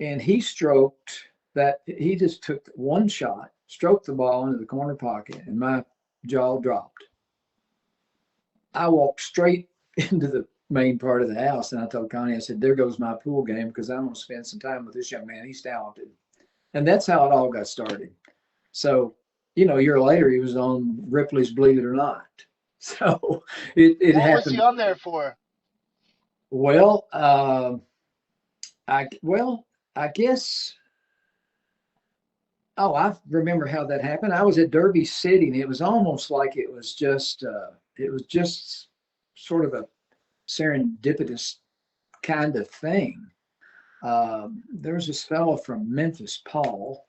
and he stroked that. He just took one shot, stroked the ball into the corner pocket, and my jaw dropped. I walked straight into the main part of the house, and I told Connie, I said, "There goes my pool game because I'm going to spend some time with this young man. He's talented." And that's how it all got started. So, a year later, he was on Ripley's Believe It or Not. So it What was he happened. on there for? Well, I guess. Oh, I remember how that happened. I was at Derby City, and it was almost like it was just sort of a serendipitous kind of thing. There's this fellow from Memphis, Paul,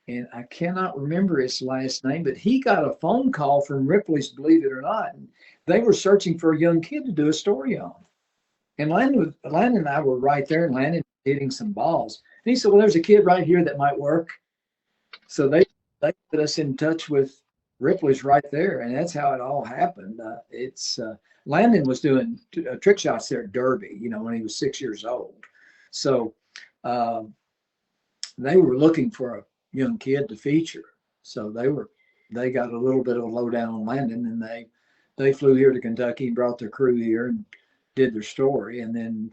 and I cannot remember his last name, but he got a phone call from Ripley's Believe It or Not. And they were searching for a young kid to do a story on. And Landon and I were right there, and Landon was hitting some balls. And he said, "Well, there's a kid right here that might work." So they put us in touch with Ripley's right there, and that's how it all happened. It's Landon was doing trick shots there at Derby, when he was 6 years old. So uh, they were looking for a young kid to feature. So they got a little bit of a lowdown on Landon, and they flew here to Kentucky and brought their crew here and did their story, and then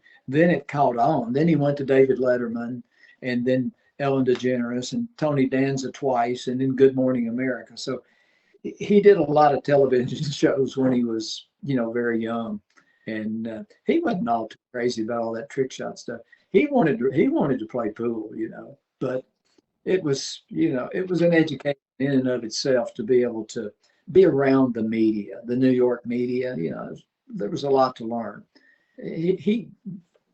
it caught on. Then he went to David Letterman, and then Ellen DeGeneres and Tony Danza twice, and then Good Morning America. So he did a lot of television shows when he was, very young, and he wasn't all too crazy about all that trick shot stuff. He wanted to play pool, but it was an education in and of itself to be able to be around the media, the New York media. There was a lot to learn. He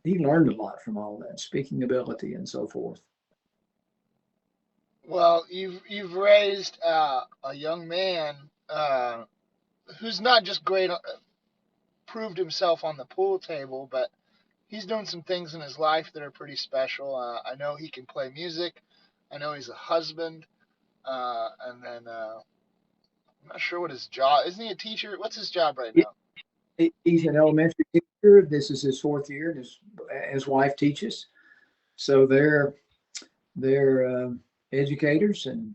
he learned a lot from all that, speaking ability and so forth. Well, you've raised a young man who's not just great, proved himself on the pool table, but he's doing some things in his life that are pretty special. I know he can play music. I know he's a husband. And then I'm not sure what his job. Isn't he a teacher? What's his job right now? He's an elementary teacher. This is his 4th year, and his wife teaches. So they're educators and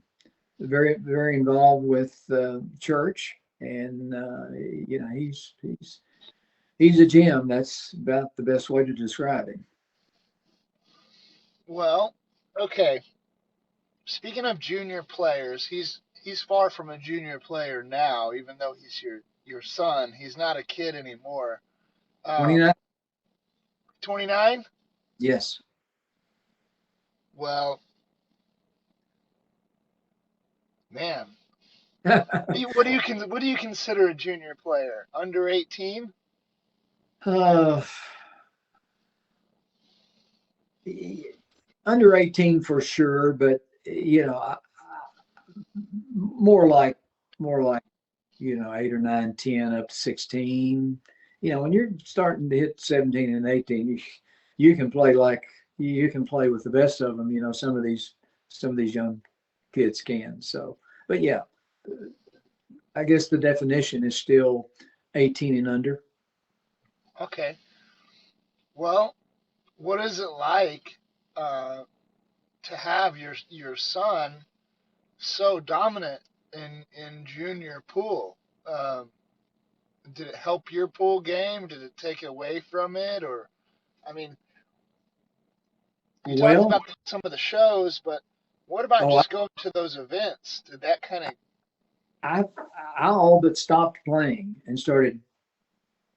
very very involved with church. And he's a gem. That's about the best way to describe him. Well, okay. Speaking of junior players, he's far from a junior player now. Even though he's your son, he's not a kid anymore. 29. 29. Yes. Well, man, uh, what do you consider a junior player? Under 18? Under 18 for sure, but more like more like 8 or 9, 10 up to 16. When you're starting to hit 17 and 18, you can play like you can play with the best of them. Some of these young kids can. So, but yeah, I guess the definition is still 18 and under. Okay. Well, what is it like uh, to have your son so dominant in junior pool. Um, did it help your pool game? Did it take away from it? Or, I mean, you talked Well, about some of the shows, but what about oh, just going to those events? Did that kind of, I I all but stopped playing and started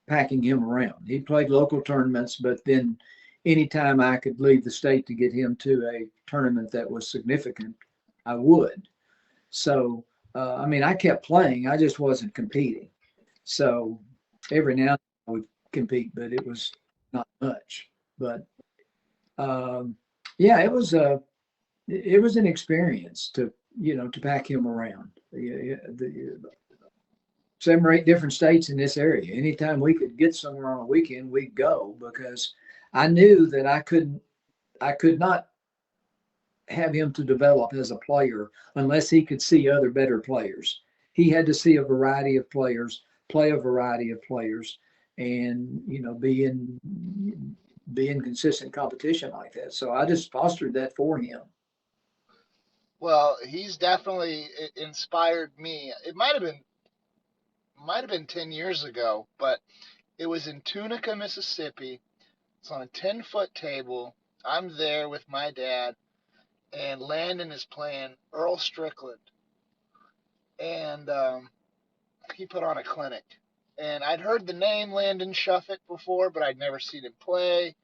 packing him around. He played local tournaments, but then anytime I could leave the state to get him to a tournament that was significant, I would. So, I mean, I kept playing, I just wasn't competing. So every now and then I would compete, but it was not much. But um, yeah, it was an experience to to pack him around. The 7 or 8 different states in this area. Anytime we could get somewhere on a weekend, we'd go because I knew that I could not have him to develop as a player unless he could see other better players. He had to see a variety of players, play a variety of players, and be in consistent competition like that. So I just fostered that for him. well, he's definitely inspired me. It might have been 10 years ago, but it was in Tunica, Mississippi. It's on a 10-foot table. I'm there with my dad, and Landon is playing Earl Strickland, and he put on a clinic. And I'd heard the name Landon Shuffett before, but I'd never seen him play.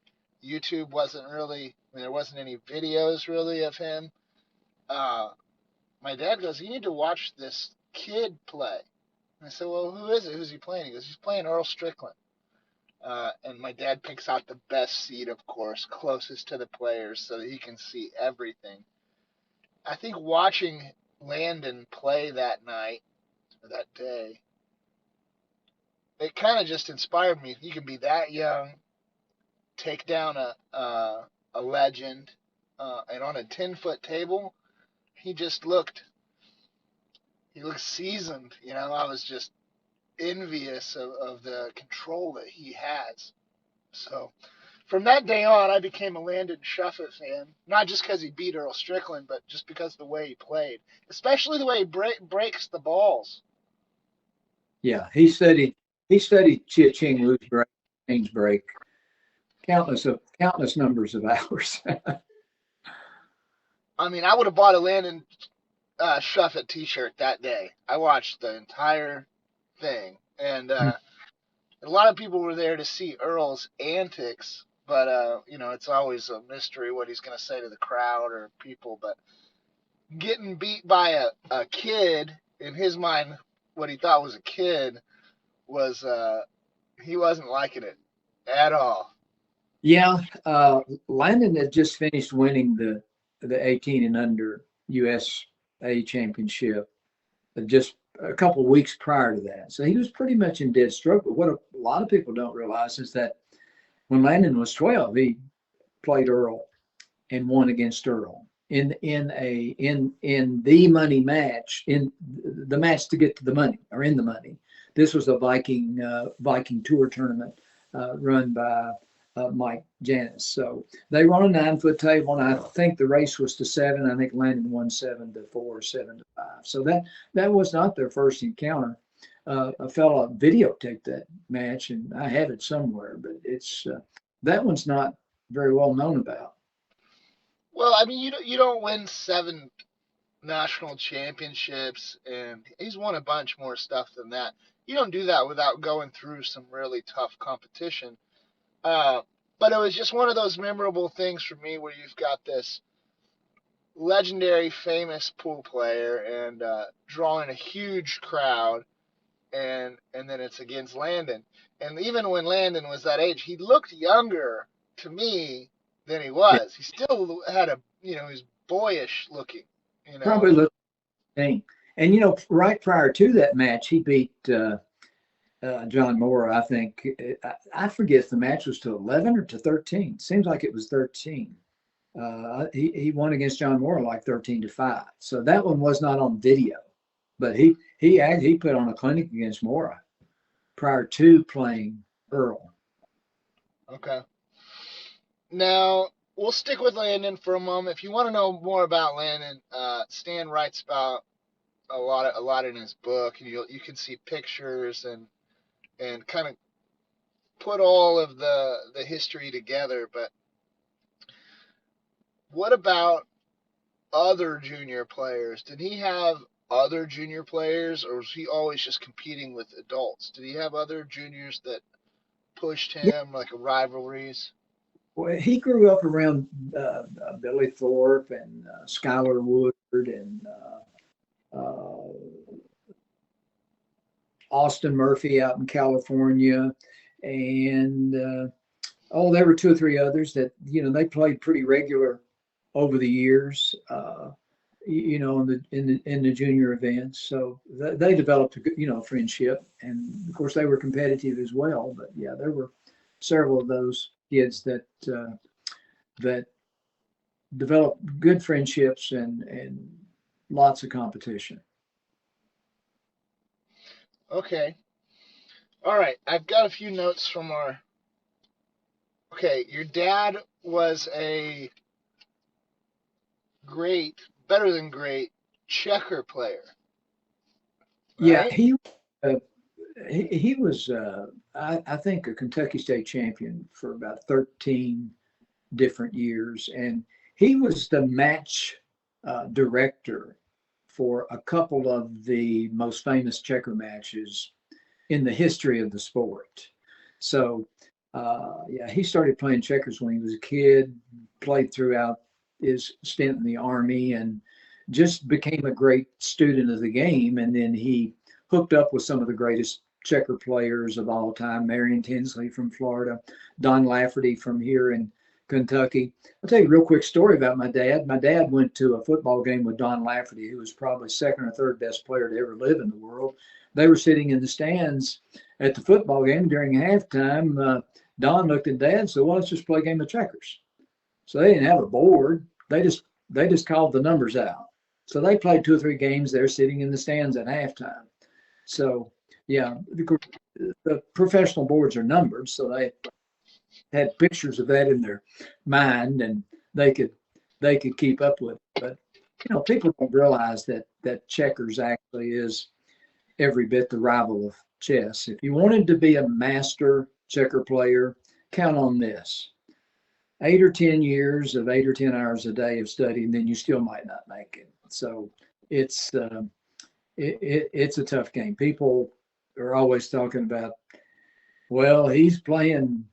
YouTube wasn't really, I mean, there wasn't any videos really of him. Uh, my dad goes, "You need to watch this kid play." And I said, "Well, who is it? Who's he playing?" He goes, "He's playing Earl Strickland." And my dad picks out the best seat, of course, closest to the players so that he can see everything. I think watching Landon play that night or that day, it kind of just inspired me. If you can be that young, take down a legend, and on a 10-foot table, he just looked seasoned. You know, I was just envious of the control that he has. So from that day on, I became a Landon Shuffett fan, not just because he beat Earl Strickland, but just because of the way he played, especially the way he breaks the balls. Yeah, he studied Ching Wu's break, Ching's break, countless numbers of hours. I mean, I would have bought a Landon Shuffett T-shirt that day. I watched the entire thing, and a lot of people were there to see Earl's antics. But it's always a mystery what he's going to say to the crowd or people. But getting beat by a kid, in his mind, what he thought was a kid, was he wasn't liking it at all. Yeah, Landon had just finished winning the 18 and under USA championship just a couple of weeks prior to that. So he was pretty much in dead stroke. But what a lot of people don't realize is that when Landon was 12, he played Earl and won against Earl in the money match, in the match to get to the money or in the money. This was a Viking Tour tournament run by Mike Janis. So they were on a 9-foot table, and I think the race was to 7. I think Landon won 7-4 or 7-5. So that was not their first encounter. A fella videotaped that match, and I have it somewhere, but it's that one's not very well known about. Well, I mean, you don't win 7 national championships, and he's won a bunch more stuff than that. You don't do that without going through some really tough competition. Uh, but it was just one of those memorable things for me where you've got this legendary, famous pool player and drawing a huge crowd, and then it's against Landon. And even when Landon was that age, he looked younger to me than he Yeah, was. He still had he's boyish looking. You know. probably looked the same. And right prior to that match, he beat John Moore. I think I forget if the match was to 11 or to 13. Seems like it was 13. He won against John Moore like 13-5. So that one was not on video, but he put on a clinic against Mora prior to playing Earl. Okay. Now, we'll stick with Landon for a moment. If you want to know more about Landon, Stan writes about a lot in his book, and you can see pictures and kind of put all of the history together. But what about other junior players? Did he have other junior players, or was he always just competing with adults? Did he have other juniors that pushed Yeah, him, like rivalries? well, he grew up around Billy Thorpe and Skylar Woodward and Austin Murphy out in California, and there were two or three others that they played pretty regular over the years. In the junior events, so they developed a good friendship, and of course they were competitive as well. But yeah, there were several of those kids that developed good friendships and lots of competition. Okay. All right. I've got a few notes from our. Okay, your dad was a great, better than great checker player, Yeah, right? uh, he was I think a Kentucky State champion for about 13 different years, and he was the match director for a couple of the most famous checker matches in the history of the sport. So, yeah, he started playing checkers when he was a kid, played throughout his stint in the Army, and just became a great student of the game. And then he hooked up with some of the greatest checker players of all time, Marion Tinsley from Florida, Don Lafferty from here in Kentucky. I'll tell you a real quick story about my dad. My dad went to a football game with Don Lafferty, who was probably second or third best player to ever live in the world. They were sitting in the stands at the football game during halftime. Don looked at Dad and said, "Well, let's just play a game of checkers." So they didn't have a board. They just called the numbers out. So they played two or three games there, sitting in the stands at halftime. So yeah, the professional boards are numbered, so they had pictures of that in their mind, and they could keep up with it. But people don't realize that checkers actually is every bit the rival of chess. If you wanted to be a master checker player, count on this: 8 or 10 years of 8 or 10 hours a day of study, and then you still might not make it. So it's it's a tough game. People are always talking about, well, he's playing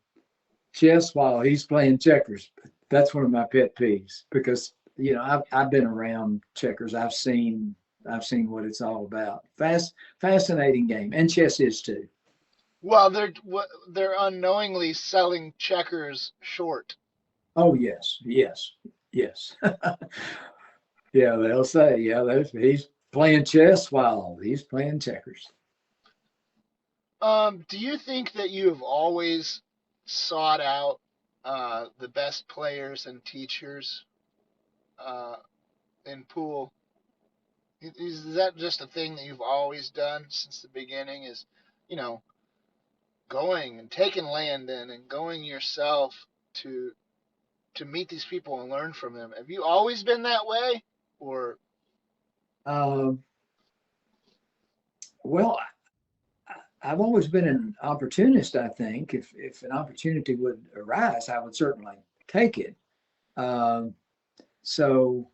chess while he's playing checkers. That's one of my pet peeves, because I've been around checkers. I've seen what it's all about. Fascinating game, and chess is too. Well, they're unknowingly selling checkers short. Oh yes, yes, yes. Yeah, they'll say, yeah, he's playing chess while he's playing checkers. Do you think that you have always sought out the best players and teachers uh, in pool? Is that just a thing that you've always done since the beginning? Is, you know, going and taking Landon and going yourself to meet these people and learn from them? Have you always been that way, or Um, well, I've always been an opportunist. I think if an opportunity would arise, I would certainly take it. Um, so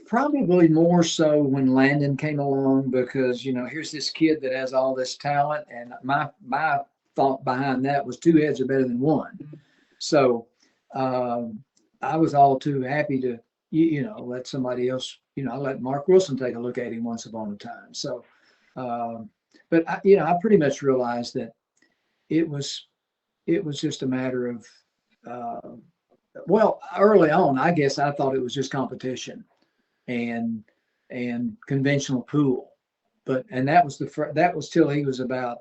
probably more so when Landon came along, because here's this kid that has all this talent, and my thought behind that was two heads are better than one. So I was all too happy to let somebody else. I let Mark Wilson take a look at him once upon a time. So, but I pretty much realized that it was just a matter of well, early on, I guess I thought it was just competition and conventional pool, and that was till he was about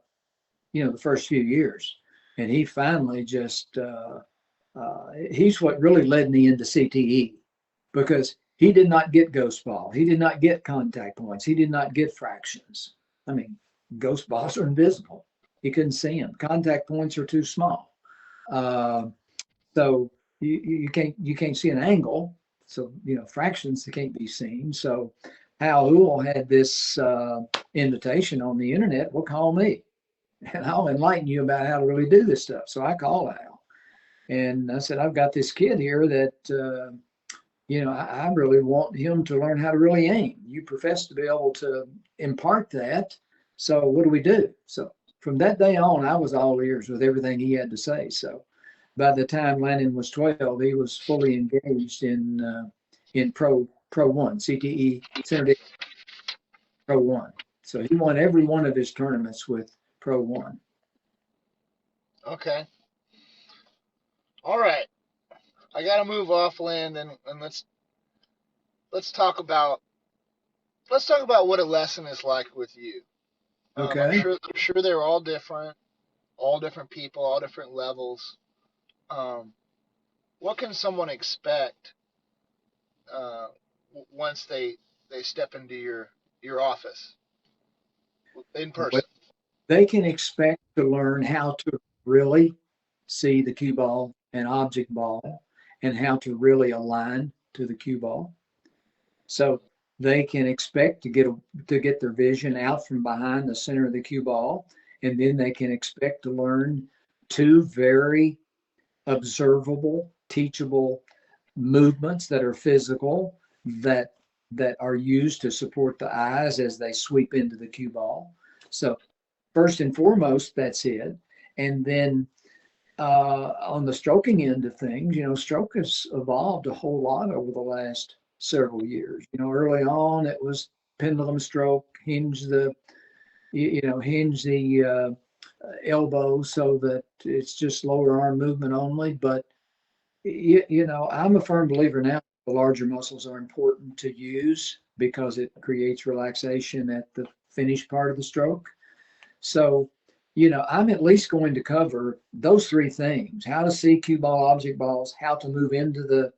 the first few years, and he finally just he's what really led me into CTE, because he did not get ghost ball, he did not get contact points, he did not get fractions. I mean, ghost balls are invisible. He couldn't see them. Contact points are too small. Uh, So you can't see an angle. So fractions that can't be seen. So Hal Hool had this invitation on the internet. Well, call me, and I'll enlighten you about how to really do this stuff. So I called Hal, and I said, I've got this kid here that I really want him to learn how to really aim. You profess to be able to impart that. So what do we do? So from that day on, I was all ears with everything he had to say. So by the time Landon was 12, he was fully engaged in Pro One, CTE Center Pro One. So he won every one of his tournaments with Pro One. Okay. All right. I got to move off land and let's talk about what a lesson is like with you. Okay. I'm sure they're all different people, all different levels. What can someone expect once they step into your office in Well, person? they can expect to learn how to really see the cue ball and object ball and how to really align to the cue ball. So they can expect to get their vision out from behind the center of the cue ball, and then they can expect to learn two very observable, teachable movements that are physical that are used to support the eyes as they sweep into the cue ball. So first and foremost, that's it. And then on the stroking end of things, stroke has evolved a whole lot over the last several years. Early on it was pendulum stroke, hinge the elbow so that it's just lower arm movement only. But I'm a firm believer now the larger muscles are important to use because it creates relaxation at the finished part of the stroke. So, I'm at least going to cover those three things: how to see cue ball, object balls, how to move into the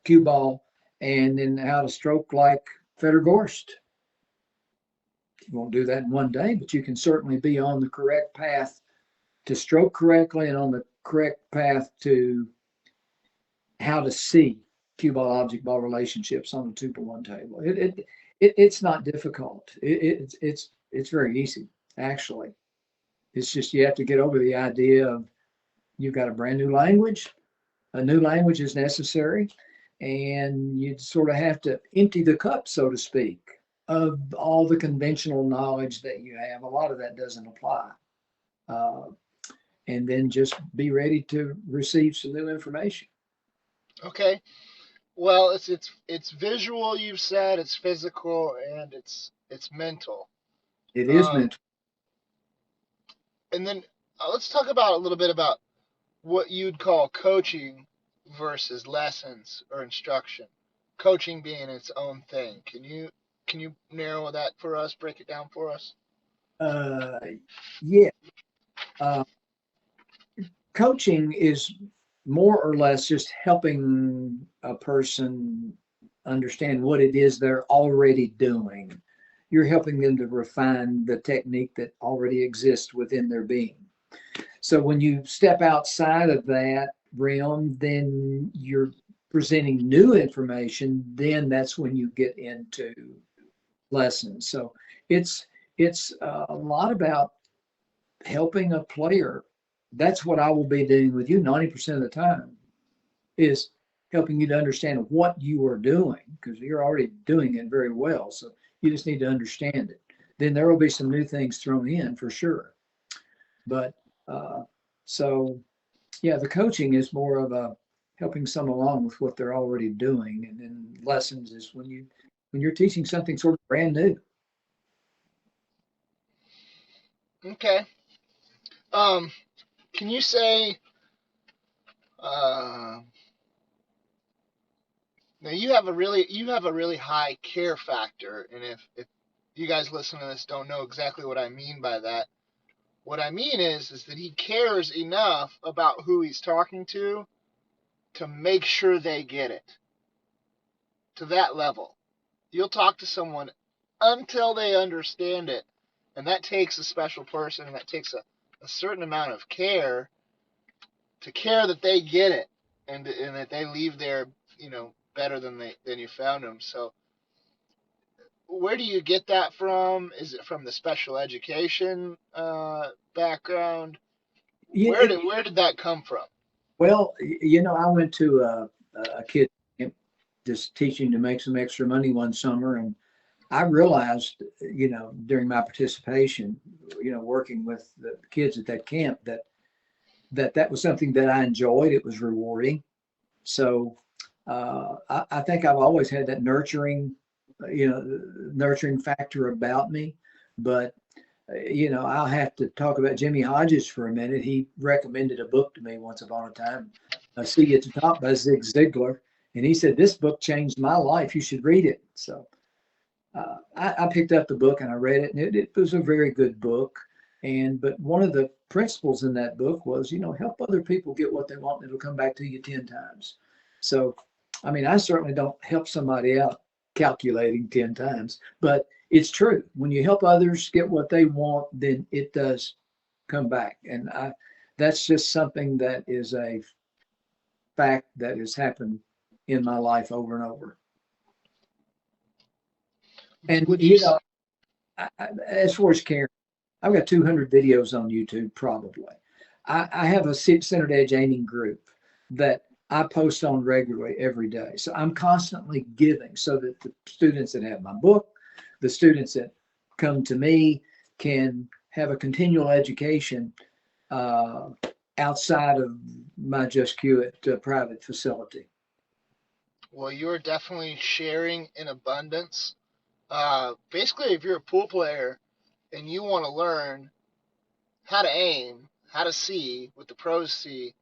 cue ball, and then how to stroke like Fedor Gorst. You won't do that in one day, but you can certainly be on the correct path to stroke correctly and on the correct path to how to see cue ball object ball relationships on the 2-1 table. It's not difficult. It's very easy, actually. It's just you have to get over the idea of you've got a brand new language. A new language is necessary, and you sort of have to empty the cup, so to speak, of all the conventional knowledge that you have. A lot of that doesn't apply. And then just be ready to receive some new information. Okay. Well, it's visual. You've said it's physical and it's mental. It is Um, mental. and then let's talk about a little bit about what you'd call coaching versus lessons or instruction. Coaching being its own thing. Can you narrow that for us? Break it down for us. Uh, yeah. Uh, Coaching is more or less just helping a person understand what it is they're already doing. You're helping them to refine the technique that already exists within their being. So when you step outside of that realm, then you're presenting new information. Then that's when you get into lessons. So it's a lot about helping a player. That's what I will be doing with you 90% of the time, is helping you to understand what you are doing, because you're already doing it very well. So you just need to understand it. Then there will be some new things thrown in for sure. But so yeah, the coaching is more of a helping someone along with what they're already doing, and then lessons is when you're teaching something sort of brand new. Okay. Um, can you say uh, now you have a really high care factor, and if you guys listening to this don't know exactly what I mean by that, what I mean is that he cares enough about who he's talking to make sure they get it to that level. You'll talk to someone until they understand it, and that takes a special person, and that takes a certain amount of care to care that they get it. and that they leave there, better than you found them. So where do you get that from? Is it from the special education background? Yeah, Where did that come from? well, I went to a kid camp just teaching to make some extra money one summer, and I realized, during my participation, working with the kids at that camp, that was something that I enjoyed. It was rewarding. So I think I've always had that nurturing factor about me. But I'll have to talk about Jimmy Hodges for a minute. He recommended a book to me once upon a time, See at the Top by Zig Ziglar. And he said, this book changed my life. You should read it. So I picked up the book and I read it, and it was a very good book. But one of the principles in that book was, help other people get what they want, and it'll come back to you 10 times. So, I mean, I certainly don't help somebody out calculating 10 times, but it's true. When you help others get what they want, then it does come back. And that's just something that is a fact that has happened in my life over and over. And, as far as caring, I've got 200 videos on YouTube, probably. I have a centered edge aiming group that I post on regularly every day. So I'm constantly giving so that the students that have my book, the students that come to me, can have a continual education outside of my Just Hewitt private facility. Well, you're definitely sharing in abundance. Basically, if you're a pool player and you want to learn how to aim, how to see what the pros see,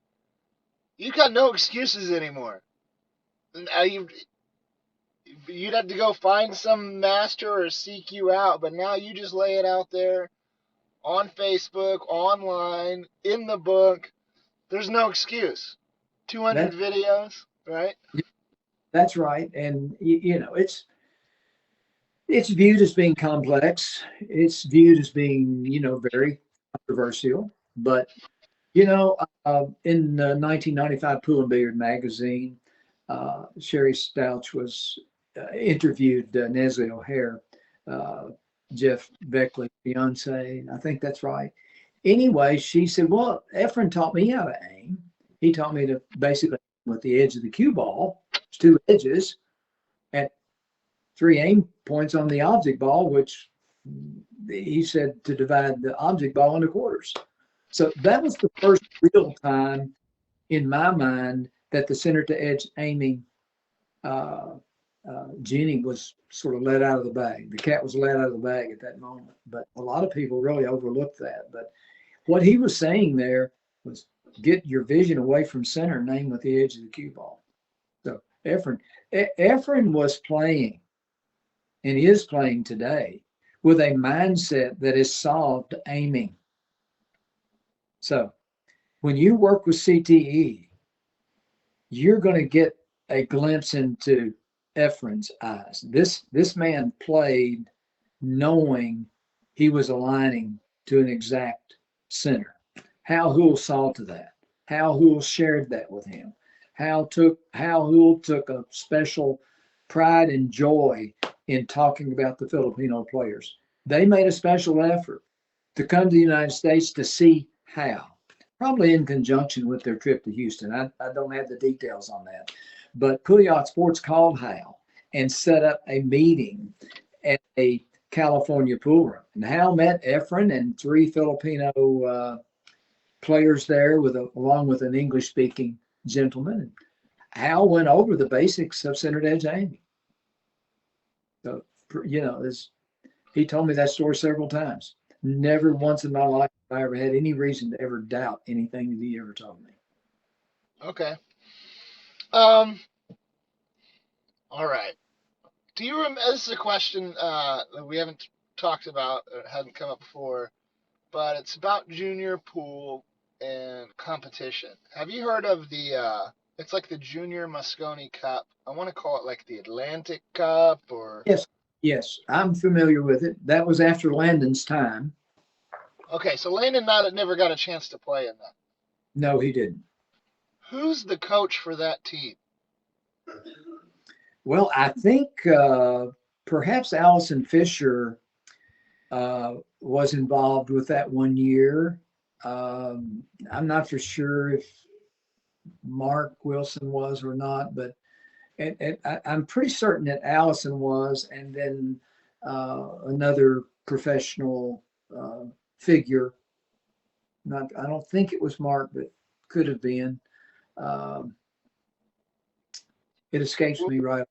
you've got no excuses anymore. You'd have to go find some master or seek you out, but now you just lay it out there on Facebook, online, in the book. There's no excuse. 200 videos, right? That's right. And, it's viewed as being complex. It's viewed as being, very controversial. But, in the 1995 Pool and Billiard magazine, Sherry Stouch was interviewed Neslie O'Hare, Jeff Beckley's fiance. I think that's right. Anyway, she said, well, Efren taught me how to aim. He taught me to basically aim with the edge of the cue ball. There's two edges at 3 aim points on the object ball, which he said to divide the object ball into quarters. So that was the first real time in my mind that the center to edge aiming genie was sort of let out of the bag. The cat was let out of the bag at that moment. But a lot of people really overlooked that. But what he was saying there was get your vision away from center and aim with the edge of the cue ball. So Efren was playing and is playing today with a mindset that is solved aiming. So when you work with CTE, you're going to get a glimpse into Efren's eyes. This man played knowing he was aligning to an exact center. Hal Houle saw to that. Hal Houle shared that with him. Hal Houle took a special pride and joy in talking about the Filipino players. They made a special effort to come to the United States to see Hal, probably in conjunction with their trip to Houston. I don't have the details on that. But Puyallup Sports called Hal and set up a meeting at a California pool room. And Hal met Efren and 3 Filipino players there, along with an English-speaking gentleman. And Hal went over the basics of centered edge aiming. So, he told me that story several times. Never once in my life have I ever had any reason to ever doubt anything that he ever told me. Okay. All right. Do you remember? This is a question that we haven't talked about, or hadn't come up before, but it's about junior pool and competition. Have you heard of it's like the Junior Mosconi Cup? I want to call it like the Atlantic Cup, or Yes, I'm familiar with it. That was after Landon's time. Okay, so Landon never got a chance to play in that. No, he didn't. Who's the coach for that team? Well, I think perhaps Allison Fisher was involved with that one year. I'm not for sure if Mark Wilson was or not, but I'm pretty certain that Allison was, and then another professional figure. Not, I don't think it was Mark, but could have been. Um, it escapes me right.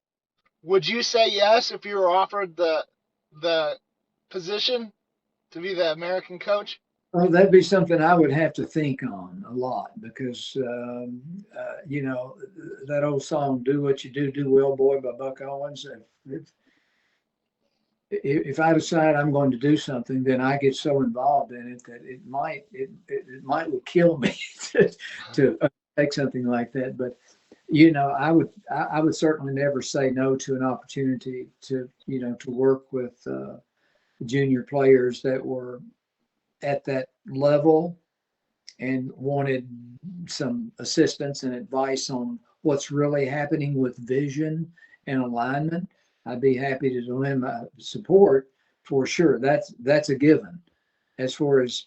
Would you say yes if you were offered the position to be the American coach? Well, that'd be something I would have to think on a lot because, you know, that old song, Do What You Do, Do Well, Boy by Buck Owens. If I decide I'm going to do something, then I get so involved in it that it might would kill me to take something like that. But, you know, I would certainly never say no to an opportunity to, you know, to work with junior players that were at that level and wanted some assistance and advice on what's really happening with vision and alignment. I'd be happy to lend my support for sure. That's a given. As far as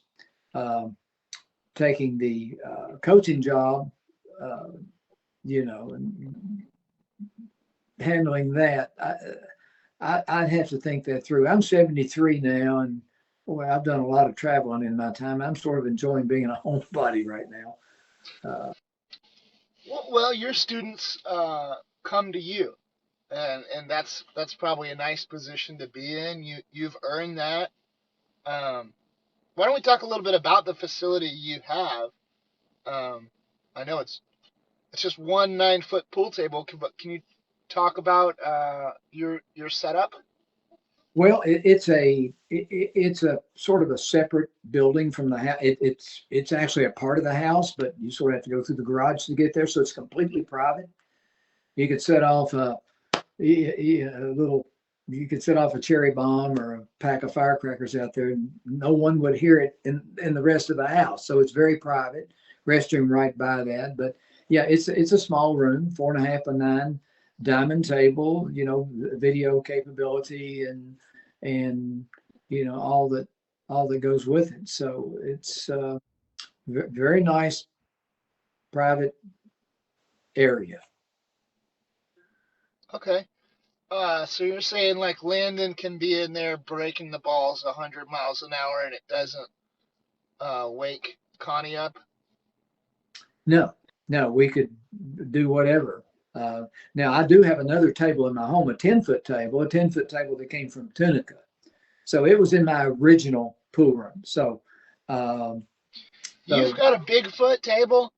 taking the coaching job, you know, and handling that, I'd have to think that through. I'm 73 now, and boy, I've done a lot of traveling in my time. I'm sort of enjoying being a homebody right now. Well, your students come to you, and that's probably a nice position to be in. You've earned that. Why don't we talk a little bit about the facility you have? I know it's just one 9-foot pool table, but can you talk about your setup? Well, it's a sort of a separate building from the house. It's actually a part of the house, but you sort of have to go through the garage to get there, so it's completely private. You could set off a little. You could set off a cherry bomb or a pack of firecrackers out there, and no one would hear it in the rest of the house. So it's very private. Restroom right by that, but yeah, it's a small room, 4.5 by 9, diamond table, you know, video capability and you know all that goes with it. So it's very nice private area. Okay. So you're saying like Landon can be in there breaking the balls 100 miles an hour and it doesn't wake Connie up? No, we could do whatever. Now I do have another table in my home, a 10-foot table, that came from Tunica. So it was in my original pool room. So, You've got a Bigfoot table?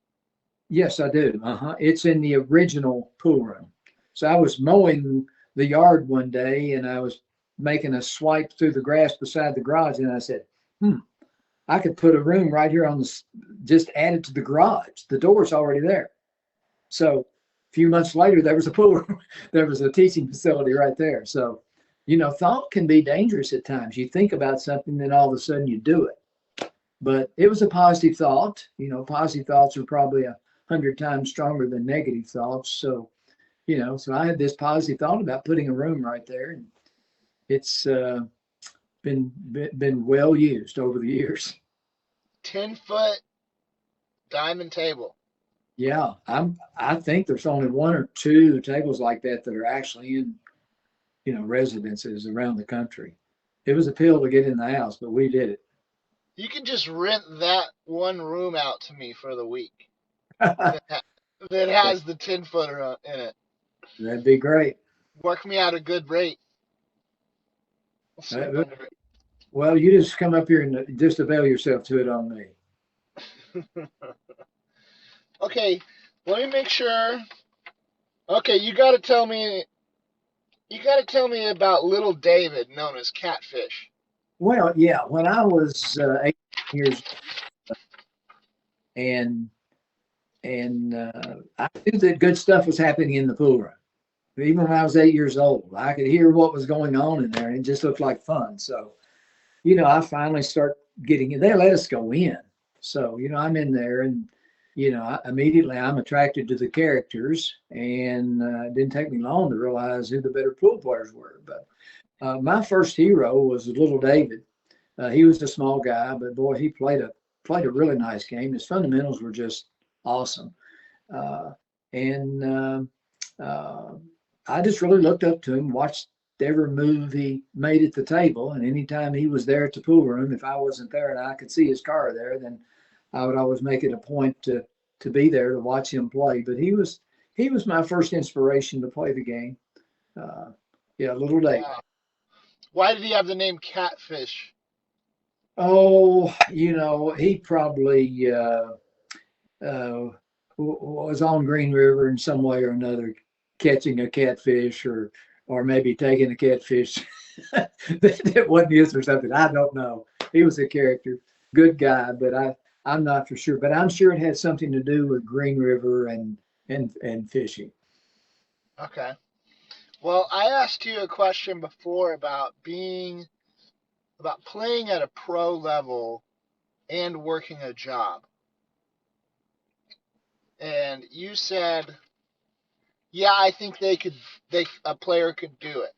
yes, I do. It's in the original pool room. So I was mowing the yard one day and I was making a swipe through the grass beside the garage, and I said, I could put a room right here on this, just add it to the garage. The door's already there. So a few months later, there was a pool room. There was a teaching facility right there. So, you know, thought can be dangerous at times. You think about something, then all of a sudden you do it. But it was a positive thought. You know, positive thoughts are probably 100 times stronger than negative thoughts. So, you know, so I had this positive thought about putting a room right there, and it's been well used over the years. 10-foot diamond table. Yeah, I think there's only one or two tables like that that are actually in, you know, residences around the country. It was a pill to get in the house, but we did it. You can just rent that one room out to me for the week that has the 10-footer in it. That'd be great. Work me out a good rate. Well, you just come up here and just avail yourself to it on me. Okay, let me make sure. Okay, you got to tell me about little David, known as Catfish. Well, yeah, when I was 8 years old, and I knew that good stuff was happening in the pool room. Even when I was 8 years old, I could hear what was going on in there, and it just looked like fun. So, you know, I finally start getting in. They let us go in. So, you know, I'm in there, and Immediately I'm attracted to the characters, and it didn't take me long to realize who the better pool players were. But my first hero was little David. He was a small guy, but boy, he played a really nice game. His fundamentals were just awesome, uh, and uh, I just really looked up to him, watched every move he made at the table, and anytime he was there at the pool room, if I wasn't there and I could see his car there, then I would always make it a point to be there to watch him play. But he was my first inspiration to play the game. Uh, yeah, little David. Wow. Why did he have the name Catfish? Oh, he probably uh, was on Green River in some way or another, catching a catfish or maybe taking a catfish that wasn't his or something. I don't know. He was a character, good guy, but I'm not for sure. But I'm sure it had something to do with Green River and fishing. Okay. Well, I asked you a question before about playing at a pro level and working a job. And you said, yeah, I think a player could do it.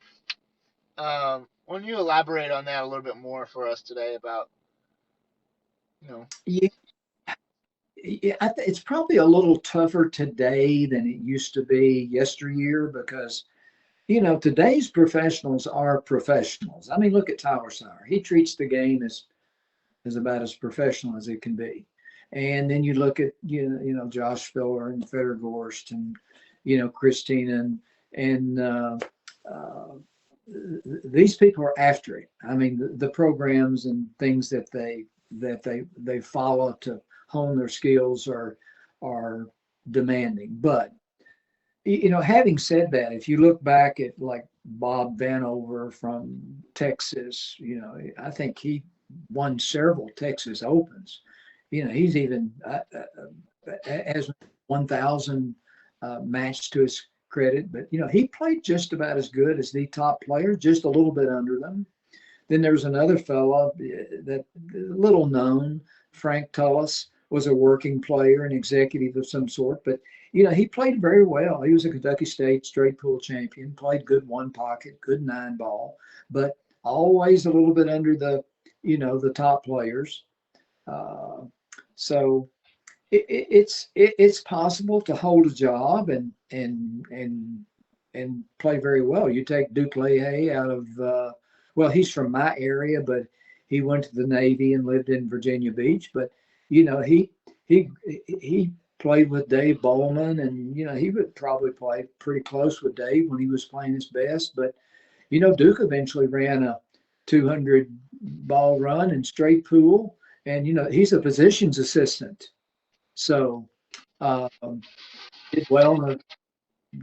Why don't you elaborate on that a little bit more for us today about, you know, Yeah, yeah, it's probably a little tougher today than it used to be yesteryear because today's professionals are professionals. I mean, look at Tyler Sauer. He treats the game as about as professional as it can be. And then you look at Josh Filler and Federer Gorst and Christina and uh, these people are after it. I mean, the programs and things that they follow to hone their skills are demanding. But having said that, if you look back at like Bob Vanover from Texas, I think he won several Texas Opens. He's even has 1,000 match to his credit, but he played just about as good as the top player, just a little bit under them. Then there's another fellow that little known, Frank Tullis, was a working player, an executive of some sort, but he played very well. He was a Kentucky State straight pool champion, played good one pocket, good nine ball, but always a little bit under the top players. Uh, so it's possible to hold a job and play very well. You take Duke Leahy out of well, he's from my area, but he went to the Navy and lived in Virginia Beach. But he played with Dave Bowman, and he would probably play pretty close with Dave when he was playing his best. But Duke eventually ran a 200 ball run in straight pool, and he's a positions assistant, so did well in the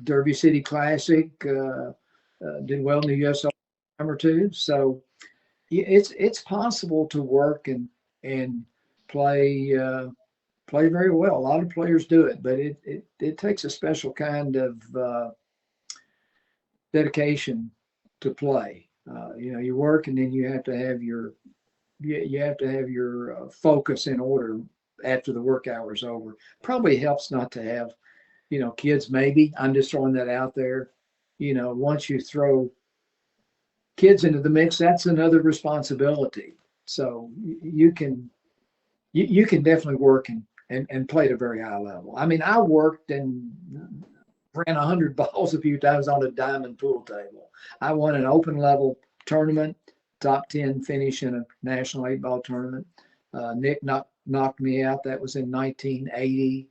Derby City Classic, did well in the U.S. Open time or two. So it's possible to work and play play very well. A lot of players do it, but it takes a special kind of dedication to play. You work and then you have to have your focus in order after the work hour's over. Probably helps not to have kids. Maybe I'm just throwing that out there. Once you throw kids into the mix, that's another responsibility. So you can definitely work and play at a very high level. I mean, I worked and ran 100 balls a few times on a diamond pool table. I won an open level tournament, top 10 finish in a national 8-ball tournament. Nick knocked me out. That was in 1980.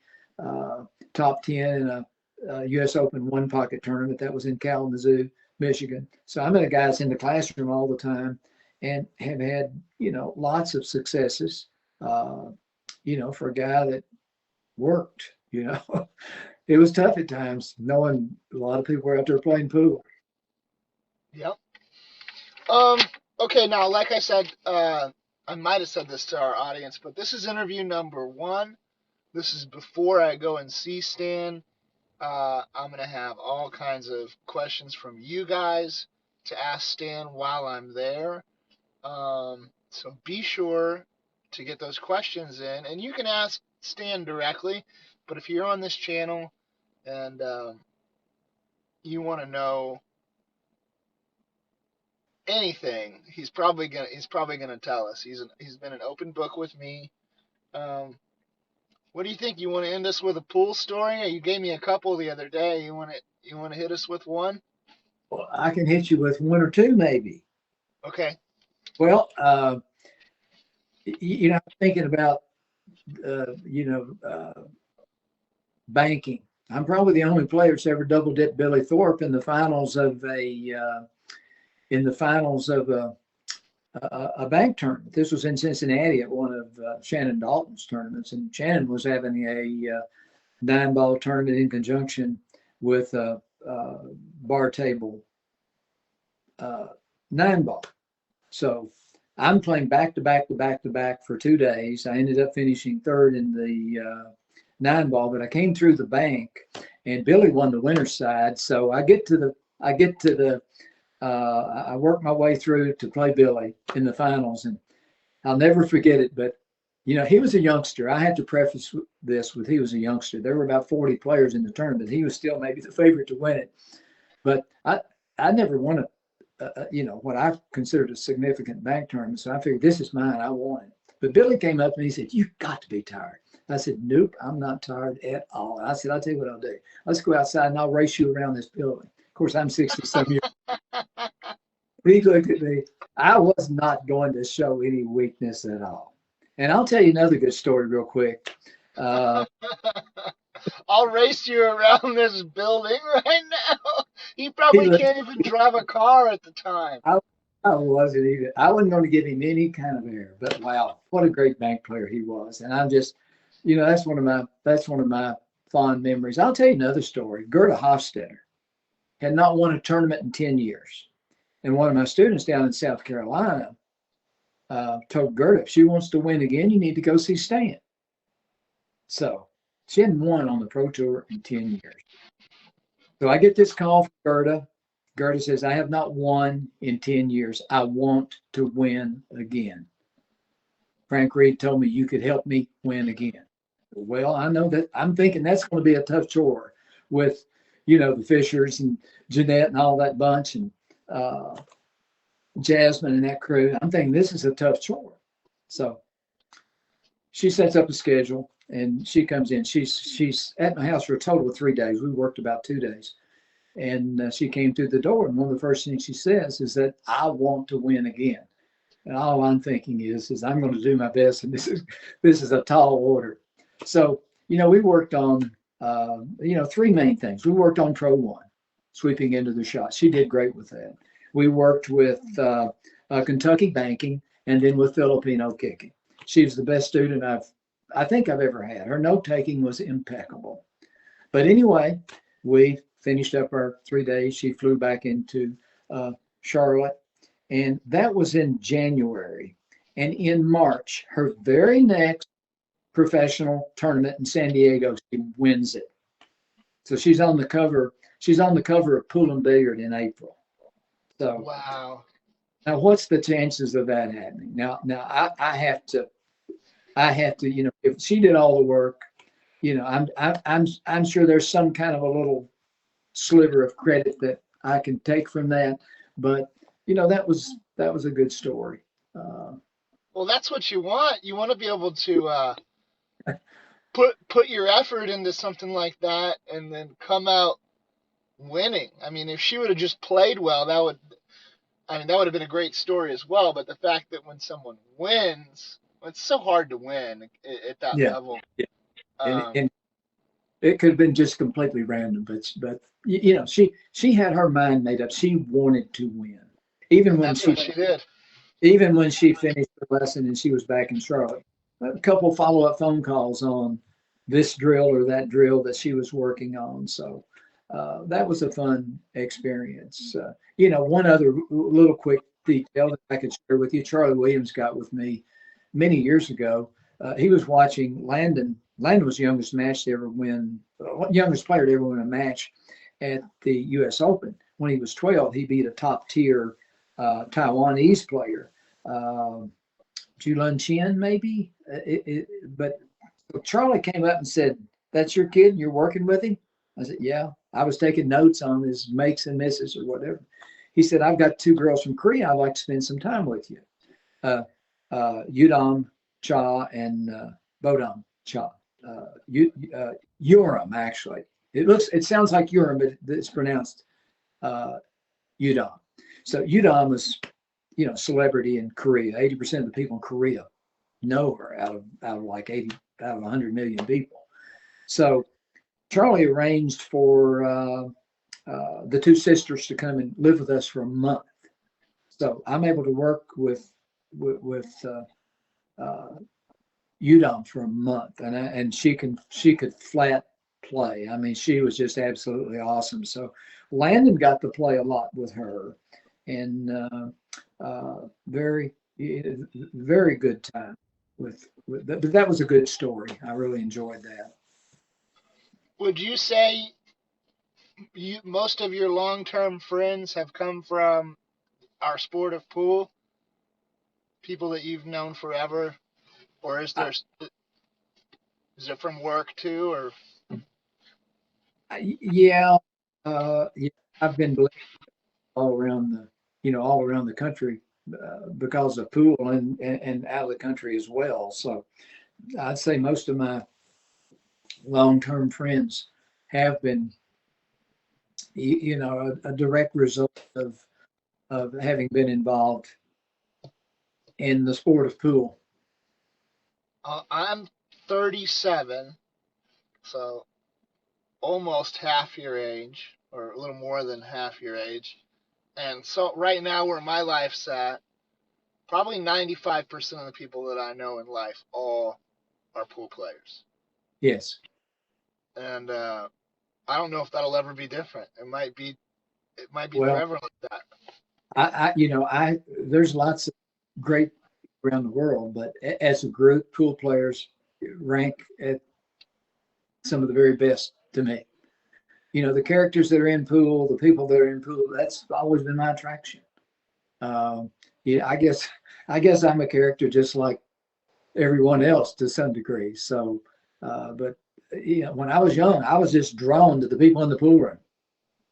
Top 10 in a U.S. Open one pocket tournament. That was in Kalamazoo, Michigan. So I'm in the guys in the classroom all the time and have had, lots of successes, for a guy that worked, It was tough at times knowing a lot of people were out there playing pool. yep. Um, okay, now, like I said, I might have said this to our audience, but this is interview number 1. This is before I go and see Stan. I'm going to have all kinds of questions from you guys to ask Stan while I'm there. So be sure to get those questions in, and you can ask Stan directly, but if you're on this channel and you want to know anything, he's probably gonna tell us. He's been an open book with me. Um, what do you think? You want to end us with a pool story? You gave me a couple the other day. You want to hit us with one? Well, I can hit you with one or two, maybe. Okay. Well, I'm thinking about, banking. I'm probably the only player that's ever double dipped Billy Thorpe in the finals of a bank tournament. This was in Cincinnati at one of Shannon Dalton's tournaments, and Shannon was having a 9-ball tournament in conjunction with a bar table 9-ball. So I'm playing back to back to back to back for 2 days. I ended up finishing third in the 9-ball, but I came through the bank, and Billy won the winner's side. So I work my way through to play Billy in the finals, and I'll never forget it. But he was a youngster. I have to preface this with he was a youngster. There were about 40 players in the tournament. He was still maybe the favorite to win it, but I never won what I considered a significant bank tournament. So I figured, this is mine. I won it. But Billy came up and he said, "You've got to be tired." I said, "Nope, I'm not tired at all." I said, "I'll tell you what I'll do. Let's go outside and I'll race you around this building." Of course, I'm 60-some years old. He looked at me. I was not going to show any weakness at all. And I'll tell you another good story real quick. I'll race you around this building right now. He probably can't even drive a car at the time. I wasn't going to give him any kind of air, but wow, what a great bank player he was. And I'm just, that's one of my fond memories. I'll tell you another story. Gerda Hofstetter had not won a tournament in 10 years. And one of my students down in South Carolina told Gerda, if she wants to win again, you need to go see Stan. So she hadn't won on the Pro Tour in 10 years. So I get this call from Gerda. Gerda says, "I have not won in 10 years. I want to win again. Frank Reed told me you could help me win again." Well, I know that. I'm thinking that's going to be a tough chore with, the Fishers and Jeanette and all that bunch, and Jasmine and that crew. I'm thinking this is a tough chore. So she sets up a schedule and she comes in. She's at my house for a total of 3 days. We worked about 2 days. And she came through the door, and one of the first things she says is that, "I want to win again." And all I'm thinking is I'm going to do my best, and this is a tall order. So we worked on 3 main things. We worked on Pro 1, sweeping into the shot. She did great with that. We worked with Kentucky banking, and then with Filipino kicking. She was the best student I think I've ever had. Her note taking was impeccable. But anyway, we finished up our 3 days. She flew back into Charlotte, and that was in January. And in March, her very next professional tournament in San Diego, she wins it. So she's on the cover. She's on the cover of Pool and Billiard in April. So wow. Now, what's the chances of that happening? Now I have to. If she did all the work, I'm sure there's some kind of a little sliver of credit that I can take from that, but that was a good story. Well, that's what you want. You want to be able to put your effort into something like that and then come out winning. I mean, if she would have just played well, that would have been a great story as well. But the fact that when someone wins, it's so hard to win at that level. Yeah. And it could have been just completely random, but she had her mind made up. She wanted to win, even when she did. Even when she finished the lesson and she was back in Charlotte. A couple follow-up phone calls on this drill or that drill that she was working on. So that was a fun experience. One other little quick detail that I could share with you. Charlie Williams got with me many years ago. He was watching Landon. Landon was the youngest player to ever win a match at the U.S. Open. When he was 12, he beat a top-tier Taiwanese player, Julun Chen, maybe. But So Charlie came up and said, "That's your kid? You're working with him?" I said, "Yeah." I was taking notes on his makes and misses or whatever. He said, "I've got 2 girls from Korea. I'd like to spend some time with you. Yudam Cha and Bodam Cha. Urim, actually. It sounds like Urim, but it's pronounced Yudam. So Yudam was, celebrity in Korea. 80% of the people in Korea know her out of like 80 out of 100 million people. So Charlie arranged for the 2 sisters to come and live with us for a month. So I'm able to work with Udom for a month, and she could flat play. I mean, she was just absolutely awesome. So Landon got to play a lot with her, and very very good time but that was a good story. I really enjoyed that. Would you say most of your long-term friends have come from our sport of pool? People that you've known forever, or is it from work too, or? Yeah, yeah, I've been blessed all around the country because of pool and out of the country as well. So I'd say most of my long-term friends have been, a direct result of having been involved in the sport of pool. I'm 37, so almost half your age, or a little more than half your age. And so right now, where my life's at, probably 95% of the people that I know in life all are pool players. Yes. And I don't know if that'll ever be different. It might be Well, forever like that. There's lots of great around the world, but as a group, pool players rank at some of the very best to me. The characters that are in pool, the people that are in pool, that's always been my attraction. Yeah, I guess I'm a character just like everyone else to some degree. So, but when I was young, I was just drawn to the people in the pool room.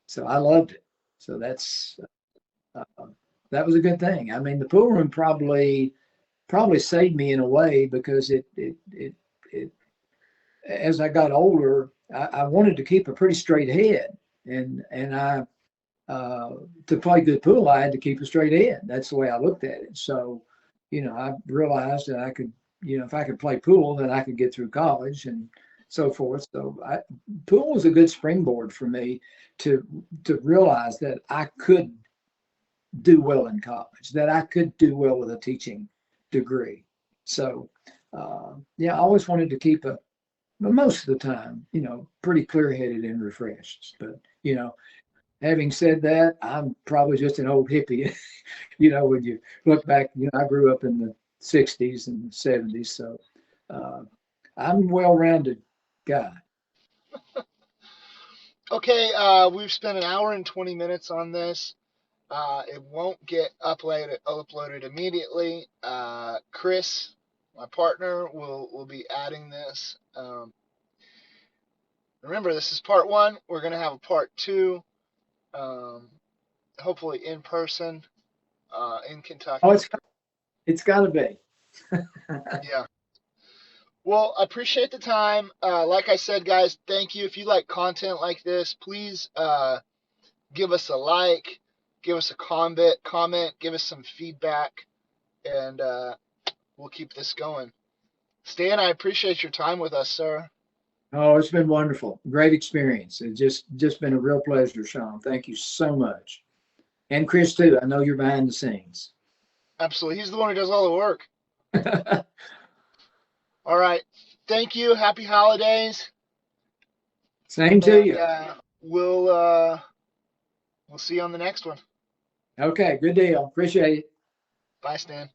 So I loved it. So that was a good thing. I mean, the pool room probably saved me in a way because it as I got older, I wanted to keep a pretty straight head, and I to play good pool, I had to keep a straight head. That's the way I looked at it. So, I realized that I could, if I could play pool, then I could get through college and so forth. So pool was a good springboard for me to realize that I could do well in college, that I could do well with a teaching degree. So, yeah, I always wanted to keep but most of the time, pretty clear headed and refreshed. But, having said that, I'm probably just an old hippie. When you look back, I grew up in the 60s and 70s. So I'm a well rounded guy. Okay, we've spent an hour and 20 minutes on this. It won't get uploaded immediately. Chris, my partner, will be adding this. Remember, this is part 1. We're going to have a part 2, hopefully in person in Kentucky. Oh, it's got to be. Yeah. Well, I appreciate the time. Like I said, guys, thank you. If you like content like this, please give us a like, give us a comment, give us some feedback, and we'll keep this going. Stan, I appreciate your time with us, sir. Oh, it's been wonderful. Great experience. It's just been a real pleasure, Sean. Thank you so much. And Chris, too. I know you're behind the scenes. Absolutely. He's the one who does all the work. All right. Thank you. Happy holidays. Same to you. We'll see you on the next one. Okay, good deal. Appreciate it. Bye, Stan.